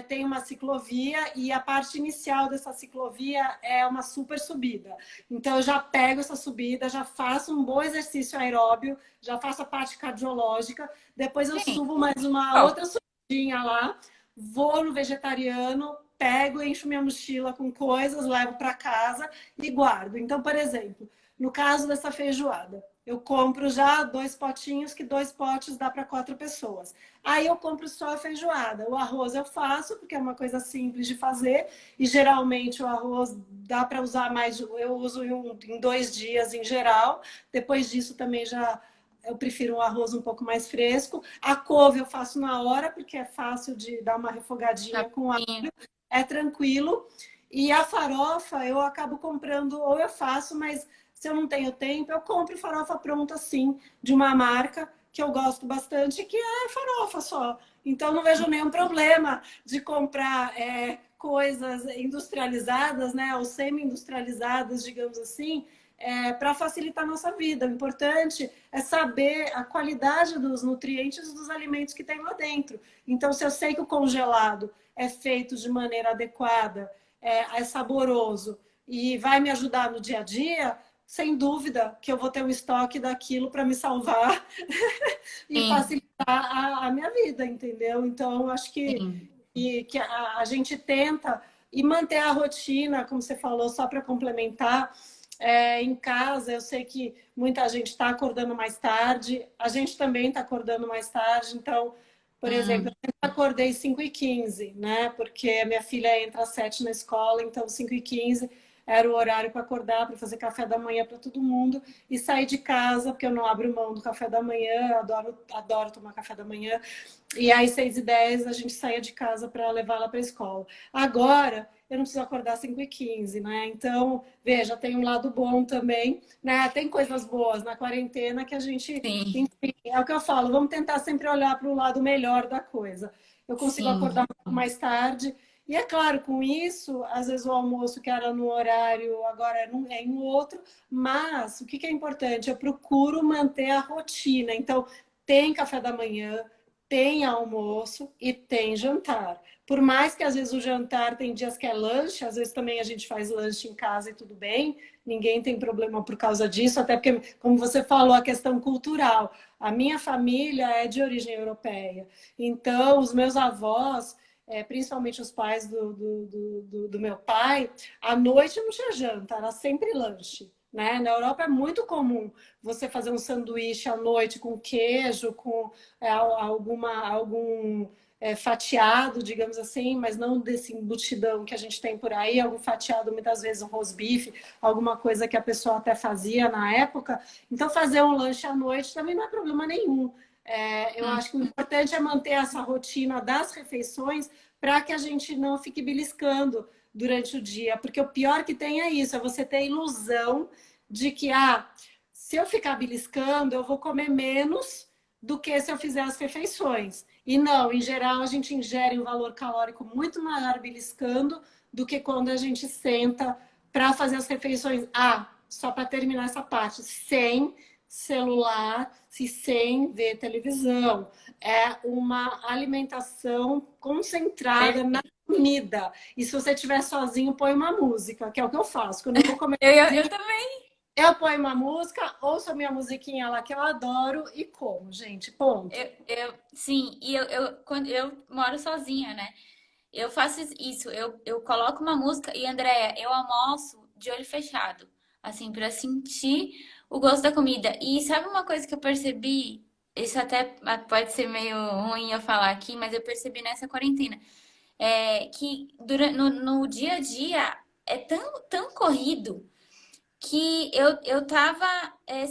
tem uma ciclovia e a parte inicial dessa ciclovia é uma super subida. Então, eu já pego essa subida, já faço um bom exercício aeróbio, já faço a parte cardiológica, depois eu Sim. subo mais uma Ó, outra subidinha lá, vou no vegetariano, pego, encho minha mochila com coisas, levo para casa e guardo. Então, por exemplo, no caso dessa feijoada, eu compro já 2 potinhos, que 2 potes dá para 4 pessoas. Aí eu compro só a feijoada. O arroz eu faço, porque é uma coisa simples de fazer. E geralmente o arroz dá para usar mais, eu uso em 2 dias em geral. Depois disso também já eu prefiro um arroz um pouco mais fresco. A couve eu faço na hora, porque é fácil de dar uma refogadinha com alho, rapidinho. é tranquilo. E a farofa eu acabo comprando, ou eu faço, mas se eu não tenho tempo, eu compro farofa pronta assim, de uma marca que eu gosto bastante, que é farofa só. Então não vejo nenhum problema de comprar coisas industrializadas, né, ou semi-industrializadas, digamos assim, para facilitar a nossa vida. O importante é saber a qualidade dos nutrientes dos alimentos que tem lá dentro. Então, se eu sei que o congelado é feito de maneira adequada, é saboroso e vai me ajudar no dia a dia, sem dúvida que eu vou ter um estoque daquilo para me salvar e Sim, facilitar a minha vida, entendeu? Então, acho sim. que a gente tenta e manter a rotina, como você falou, só para complementar. Em casa, eu sei que muita gente está acordando mais tarde, a gente também está acordando mais tarde, então, por exemplo, Hum, eu sempre acordei 5h15, né? Porque a minha filha entra às 7 na escola, então 5h15 era o horário para acordar, para fazer café da manhã para todo mundo e sair de casa, porque eu não abro mão do café da manhã, adoro tomar café da manhã. E aí, 6h10, a gente saía de casa para levar ela para a escola. Agora, eu não preciso acordar às 5h15, né? Então, veja, tem um lado bom também, né? Tem coisas boas na quarentena que a gente, Sim, enfim, é o que eu falo, vamos tentar sempre olhar para o lado melhor da coisa. Eu consigo acordar sim, um pouco mais tarde, e é claro, com isso, às vezes o almoço que era no horário, agora é em outro, mas o que é importante? Eu procuro manter a rotina. Então, tem café da manhã, tem almoço e tem jantar. Por mais que às vezes o jantar tem dias que é lanche, às vezes também a gente faz lanche em casa e tudo bem, ninguém tem problema por causa disso, até porque, como você falou, a questão cultural. A minha família é de origem europeia, então os meus avós, principalmente os pais do meu pai, à noite não tinha janta, era sempre lanche. Né? Na Europa é muito comum você fazer um sanduíche à noite com queijo, com algum fatiado, digamos assim, mas não desse embutidão que a gente tem por aí, algum fatiado, muitas vezes um rosbife, alguma coisa que a pessoa até fazia na época. Então, fazer um lanche à noite também não é problema nenhum. Eu hum, acho que o importante é manter essa rotina das refeições para que a gente não fique beliscando durante o dia, porque o pior que tem é isso, é você ter a ilusão de que, se eu ficar beliscando, eu vou comer menos do que se eu fizer as refeições. E não, em geral, a gente ingere um valor calórico muito maior beliscando do que quando a gente senta para fazer as refeições. Só para terminar essa parte, sem celular, sem ver televisão. É uma alimentação concentrada na comida. E se você estiver sozinho, põe uma música, que é o que eu faço. Quando eu vou comer eu também. eu ponho uma música, ouço a minha musiquinha lá que eu adoro e como, gente. Ponto. Sim, e quando eu moro sozinha, né? Eu faço isso, eu coloco uma música e, Andréia, eu almoço de olho fechado, assim, pra sentir o gosto da comida. E sabe uma coisa que eu percebi? Isso até pode ser meio ruim eu falar aqui, mas eu percebi nessa quarentena, que no dia a dia é tão corrido que eu tava,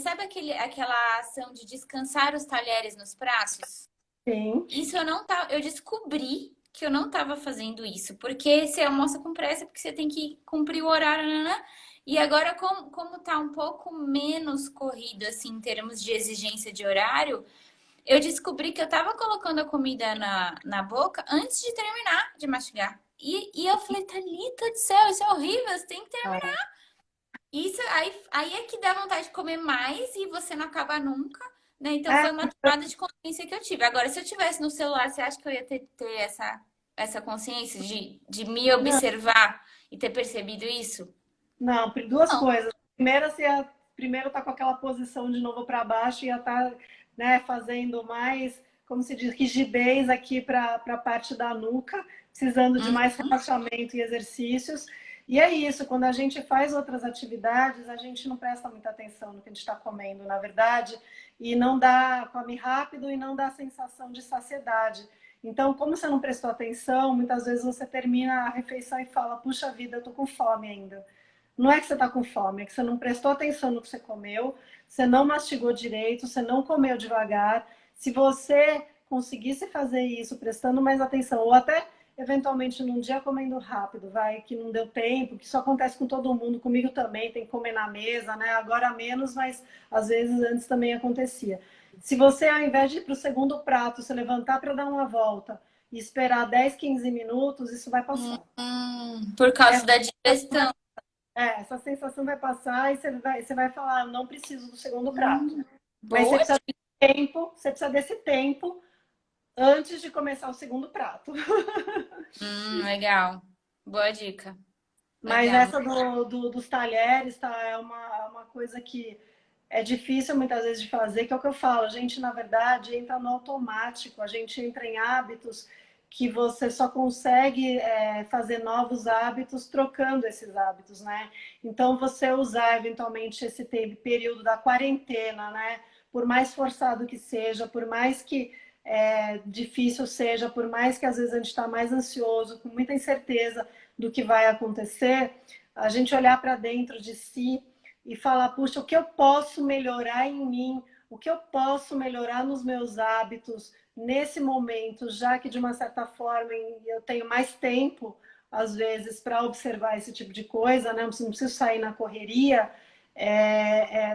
sabe aquela ação de descansar os talheres nos pratos? Sim. Isso eu não tava, eu descobri que eu não estava fazendo isso, porque você almoça com pressa, porque você tem que cumprir o horário, né? E agora, como tá um pouco menos corrido, assim, em termos de exigência de horário, eu descobri que eu tava colocando a comida na boca antes de terminar de mastigar. E eu falei, Thalita do céu, isso é horrível, você tem que Ah, isso aí é que dá vontade de comer mais e você não acaba nunca, né? Então É, foi uma tomada de consciência que eu tive. Agora, se eu tivesse no celular, você acha que eu ia ter essa consciência de me não, observar e ter percebido isso? não, duas Não. coisas. Primeiro tá com aquela posição de novo para baixo e ia estar, né, fazendo mais, como se diz, rigidez aqui para a parte da nuca, precisando de mais Uhum. relaxamento e exercícios. E é isso, quando a gente faz outras atividades, a gente não presta muita atenção no que a gente está comendo, na verdade, e não dá, come rápido e não dá a sensação de saciedade. Então, como você não prestou atenção, muitas vezes você termina a refeição e fala: puxa vida, eu tô com fome ainda. Não é que você está com fome, é que você não prestou atenção no que você comeu, você não mastigou direito, você não comeu devagar. Se você conseguisse fazer isso prestando mais atenção, ou até eventualmente num dia comendo rápido, vai, que não deu tempo, que isso acontece com todo mundo, comigo também, tem que comer na mesa, né? Agora menos, mas às vezes antes também acontecia. Se você, ao invés de ir para o segundo prato, se levantar para dar uma volta e esperar 10, 15 minutos, isso vai passar. Por causa da digestão. Essa sensação vai passar e você vai falar: "Eu não preciso do segundo prato." Hum, Mas boa. você precisa desse tempo antes de começar o segundo prato. Legal. Boa dica. Mas Legal. essa dos talheres, tá, é uma coisa que é difícil muitas vezes de fazer, que é o que eu falo. A gente, na verdade, entra no automático, a gente entra em hábitos que você só consegue fazer novos hábitos trocando esses hábitos, né? Então, você usar eventualmente esse período da quarentena, né? Por mais forçado que seja, por mais que difícil seja, por mais que às vezes a gente está mais ansioso, com muita incerteza do que vai acontecer, a gente olhar para dentro de si e falar, puxa, o que eu posso melhorar em mim? O que eu posso melhorar nos meus hábitos nesse momento, já que de uma certa forma eu tenho mais tempo, às vezes, para observar esse tipo de coisa, né? Não preciso sair na correria,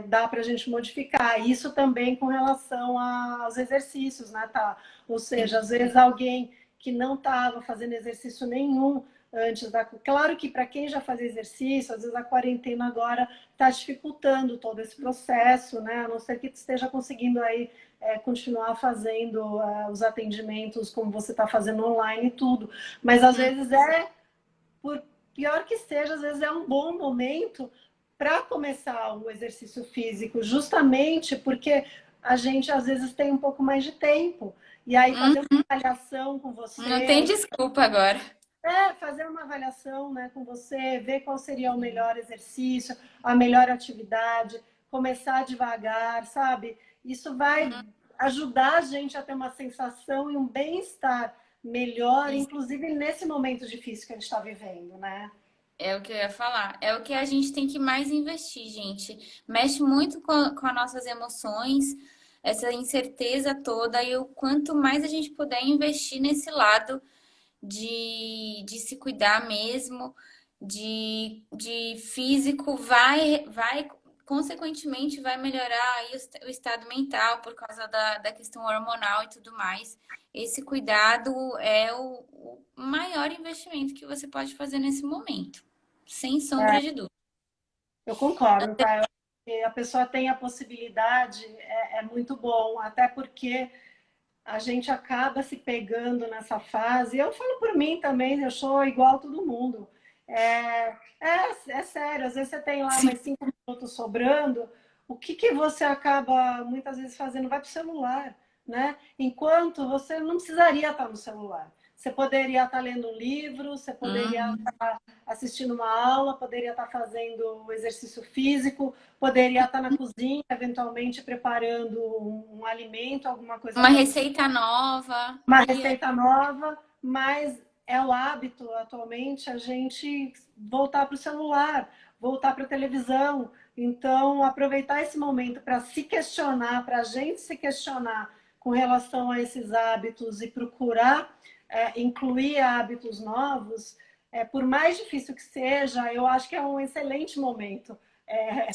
dá para a gente modificar. Isso também com relação aos exercícios, né, tá? Ou seja, às vezes alguém que não estava fazendo exercício nenhum antes da... Claro que para quem já fazia exercício, às vezes a quarentena agora está dificultando todo esse processo, né? A não ser que esteja conseguindo aí continuar fazendo os atendimentos como você está fazendo online e tudo. Mas às vezes por pior que seja, às vezes é um bom momento para começar o exercício físico, justamente porque a gente às vezes tem um pouco mais de tempo. E aí fazer uma avaliação com Não tem você, desculpa agora. fazer uma avaliação, né, com você, ver qual seria o melhor exercício, a melhor atividade, começar devagar, sabe? Isso vai ajudar a gente a ter uma sensação e um bem-estar melhor, Isso inclusive nesse momento difícil que a gente está vivendo, né? é o que eu ia falar. É o que a gente tem que mais investir, gente. Mexe muito com as nossas emoções, essa incerteza toda, e o quanto mais a gente puder investir nesse lado de se cuidar mesmo, de físico, consequentemente, vai melhorar aí o estado mental por causa da questão hormonal e tudo mais. Esse cuidado é o maior investimento que você pode fazer nesse momento, sem sombra de dúvida. Eu concordo, tá? Eu acho que a pessoa tem a possibilidade, é muito bom, até porque a gente acaba se pegando nessa fase. Eu falo por mim também, eu sou igual a todo mundo. É sério, às vezes você tem lá Sim. mais 5 minutos sobrando, o que que você acaba muitas vezes fazendo? Vai para o celular, né? Enquanto você não precisaria estar no celular. Você poderia estar lendo um livro, você poderia Hum, estar assistindo uma aula, poderia estar fazendo exercício físico, poderia estar na cozinha, eventualmente preparando um alimento, alguma coisa uma para você, receita nova. uma E receita nova, mas é o hábito atualmente a gente voltar para o celular, voltar para a televisão. Então, aproveitar esse momento para se questionar, para a gente se questionar com relação a esses hábitos e procurar incluir hábitos novos, por mais difícil que seja, eu acho que é um excelente momento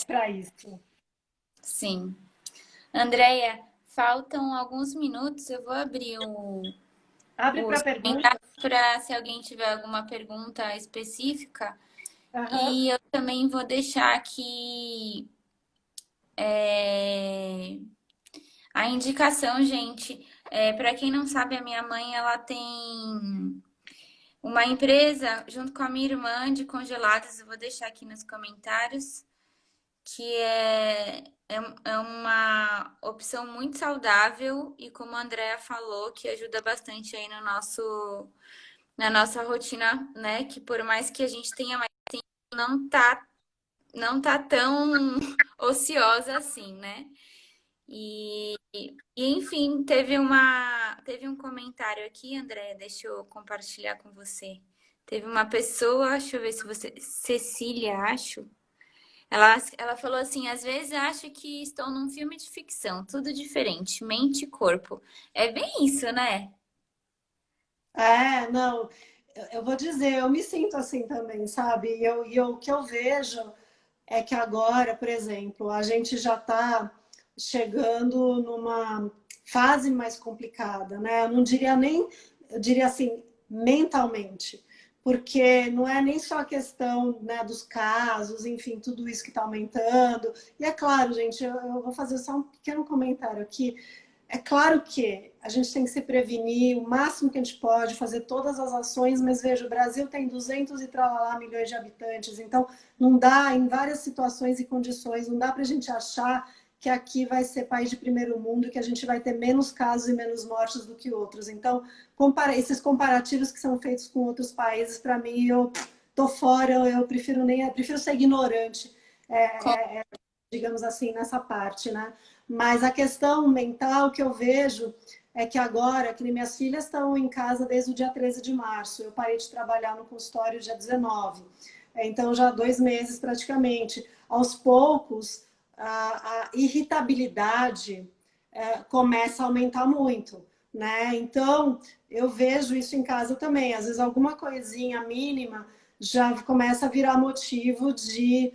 para isso. sim. Andréia, faltam alguns minutos. Eu vou abrir Abre para os comentários perguntas. para se alguém tiver alguma pergunta específica. Uhum. E eu também vou deixar aqui a indicação, gente. Para quem não sabe, a minha mãe ela tem uma empresa junto com a minha irmã de congelados. Eu vou deixar aqui nos comentários. Que é uma opção muito saudável e, como a Andrea falou, que ajuda bastante aí na nossa rotina, né? Que por mais que a gente tenha mais tempo, não tá tão ociosa assim, né? Enfim, teve um comentário aqui, Andrea, deixa eu compartilhar com você. Teve uma pessoa, deixa eu ver se você. Cecília, acho. Ela falou assim: às vezes acho que estou num filme de ficção, tudo diferente, mente e corpo. É bem isso, né? Não, eu vou dizer, eu me sinto assim também, sabe? O que eu vejo é que agora, por exemplo, a gente já está chegando numa fase mais complicada, né? Eu não diria nem, eu diria assim, mentalmente, porque não é nem só a questão, né, dos casos, enfim, tudo isso que está aumentando. E é claro, gente, eu vou fazer só um pequeno comentário aqui. É claro que a gente tem que se prevenir o máximo que a gente pode, fazer todas as ações, mas veja, o Brasil tem 200 e tralalá milhões de habitantes, então não dá, em várias situações e condições, não dá para a gente achar que aqui vai ser país de primeiro mundo, que a gente vai ter menos casos e menos mortes do que outros. Então, esses comparativos que são feitos com outros países, para mim, eu tô fora, eu prefiro ser ignorante, digamos assim, nessa parte, né? Mas a questão mental que eu vejo é que agora, que minhas filhas estão em casa desde o dia 13 de março, eu parei de trabalhar no consultório dia 19. então já há 2 meses praticamente. Aos poucos, a irritabilidade começa a aumentar muito, né? Então, eu vejo isso em casa também. Às vezes, alguma coisinha mínima já começa a virar motivo de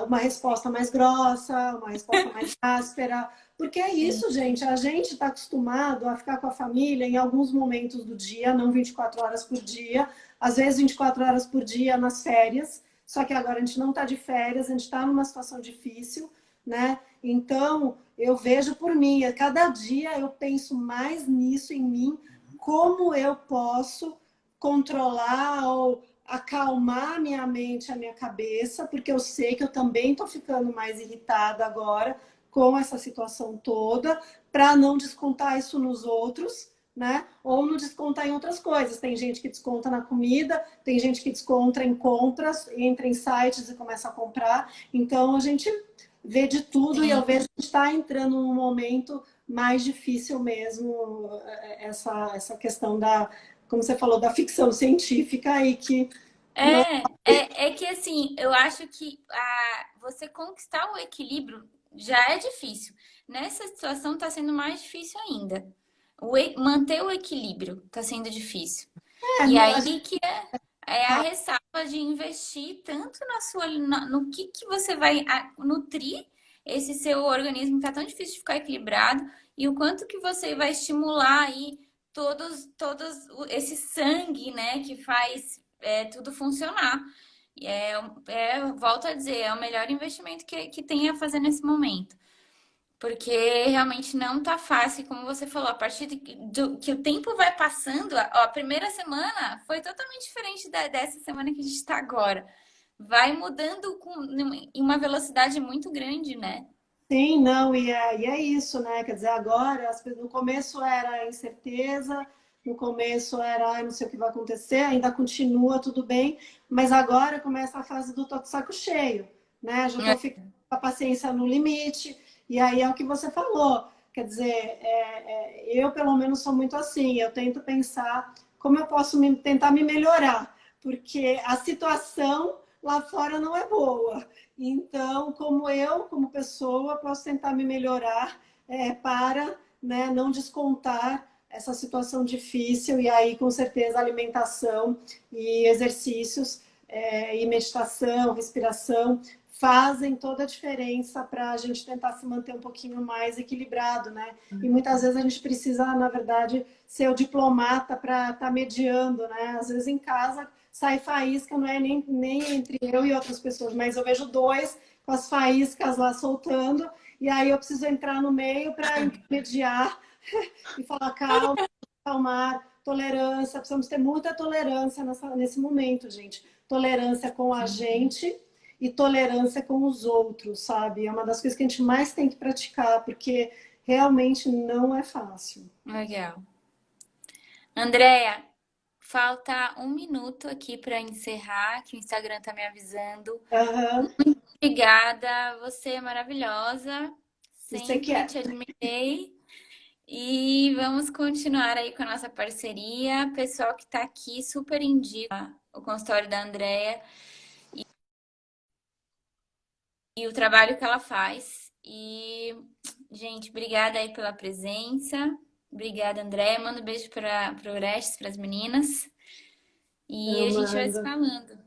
uma resposta mais grossa, uma resposta mais áspera. Porque é Sim. isso, gente. A gente está acostumado a ficar com a família em alguns momentos do dia, não 24 horas por dia, às vezes 24 horas por dia nas férias. Só que agora a gente não está de férias, a gente está numa situação difícil, né? Então, eu vejo por mim, a cada dia eu penso mais nisso em mim, como eu posso controlar ou acalmar minha mente, a minha cabeça, porque eu sei que eu também estou ficando mais irritada agora com essa situação toda, para não descontar isso nos outros, né? Ou não descontar em outras coisas. Tem gente que desconta na comida, tem gente que desconta em compras, entra em sites e começa a comprar. Então a gente vê de tudo e eu Sim. vejo que está entrando num momento mais difícil mesmo, essa questão da, como você falou, da ficção científica aí que não. É que assim, eu acho que você conquistar o equilíbrio já é difícil. Nessa situação está sendo mais difícil ainda. Manter o equilíbrio está sendo difícil. E A gente aí que é a ressalva de investir tanto no que você vai nutrir esse seu organismo que está tão difícil de ficar equilibrado e o quanto que você vai estimular aí esse sangue, né, que faz tudo funcionar. Volto a dizer, é o melhor investimento que tem a fazer nesse momento. Porque realmente não tá fácil, como você falou, a partir que o tempo vai passando, a primeira semana foi totalmente diferente dessa semana que a gente está agora. Vai mudando em uma velocidade muito grande, né? sim, não, e é isso, né? Quer dizer, agora, no começo era incerteza, no começo era, ai, não sei o que vai acontecer, ainda continua tudo bem, mas agora começa a fase do tô de saco cheio, né? Já tô ficando com a paciência no limite, e aí é o que você falou. Quer dizer, eu pelo menos sou muito assim, eu tento pensar como eu posso tentar me melhorar, porque a situação lá fora não é boa. Então, como eu, como pessoa, posso tentar me melhorar para, né, não descontar essa situação difícil. E aí, com certeza, alimentação e exercícios e meditação, respiração fazem toda a diferença para a gente tentar se manter um pouquinho mais equilibrado, né? E muitas vezes a gente precisa, na verdade, ser o diplomata para estar mediando, né? Às vezes em casa sai faísca, não é nem entre eu e outras pessoas, mas eu vejo dois com as faíscas lá soltando, e aí eu preciso entrar no meio para intermediar e falar calma, calmar, tolerância, precisamos ter muita tolerância nesse momento, gente. Tolerância com a gente e tolerância com os outros, sabe? É uma das coisas que a gente mais tem que praticar, porque realmente não é fácil. Legal. Andréia, falta 1 minuto aqui para encerrar, que o Instagram tá me avisando. Uhum. Obrigada, você é maravilhosa. Você Sempre quer. te admirei. E vamos continuar aí com a nossa parceria. Pessoal que está aqui, super indica o consultório da Andrea e o trabalho que ela faz. E, gente, obrigada aí pela presença. Obrigada, Andréia. Manda um beijo para o Orestes, para as meninas. E a gente vai se Amanda. falando.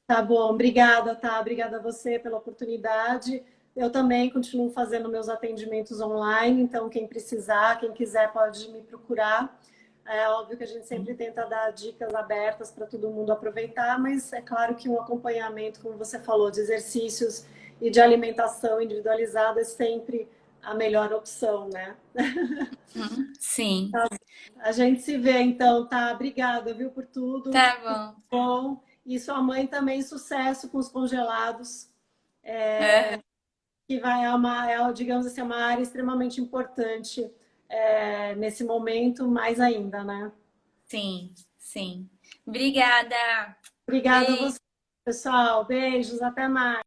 Tá bom, obrigada, tá? Obrigada a você pela oportunidade. Eu também continuo fazendo meus atendimentos online, então quem precisar, quem quiser pode me procurar. É óbvio que a gente sempre tenta dar dicas abertas para todo mundo aproveitar, mas é claro que um acompanhamento, como você falou, de exercícios e de alimentação individualizada é sempre a melhor opção, né? Sim, Tá, a gente se vê então, tá? Obrigada, viu, por tudo. tá bom. Bom. E sua mãe também, sucesso com os congelados, É, que vai digamos assim, uma área extremamente importante nesse momento, mais ainda, né? sim, sim. Obrigada. Obrigada a Beijo. você, pessoal. Beijos, até mais.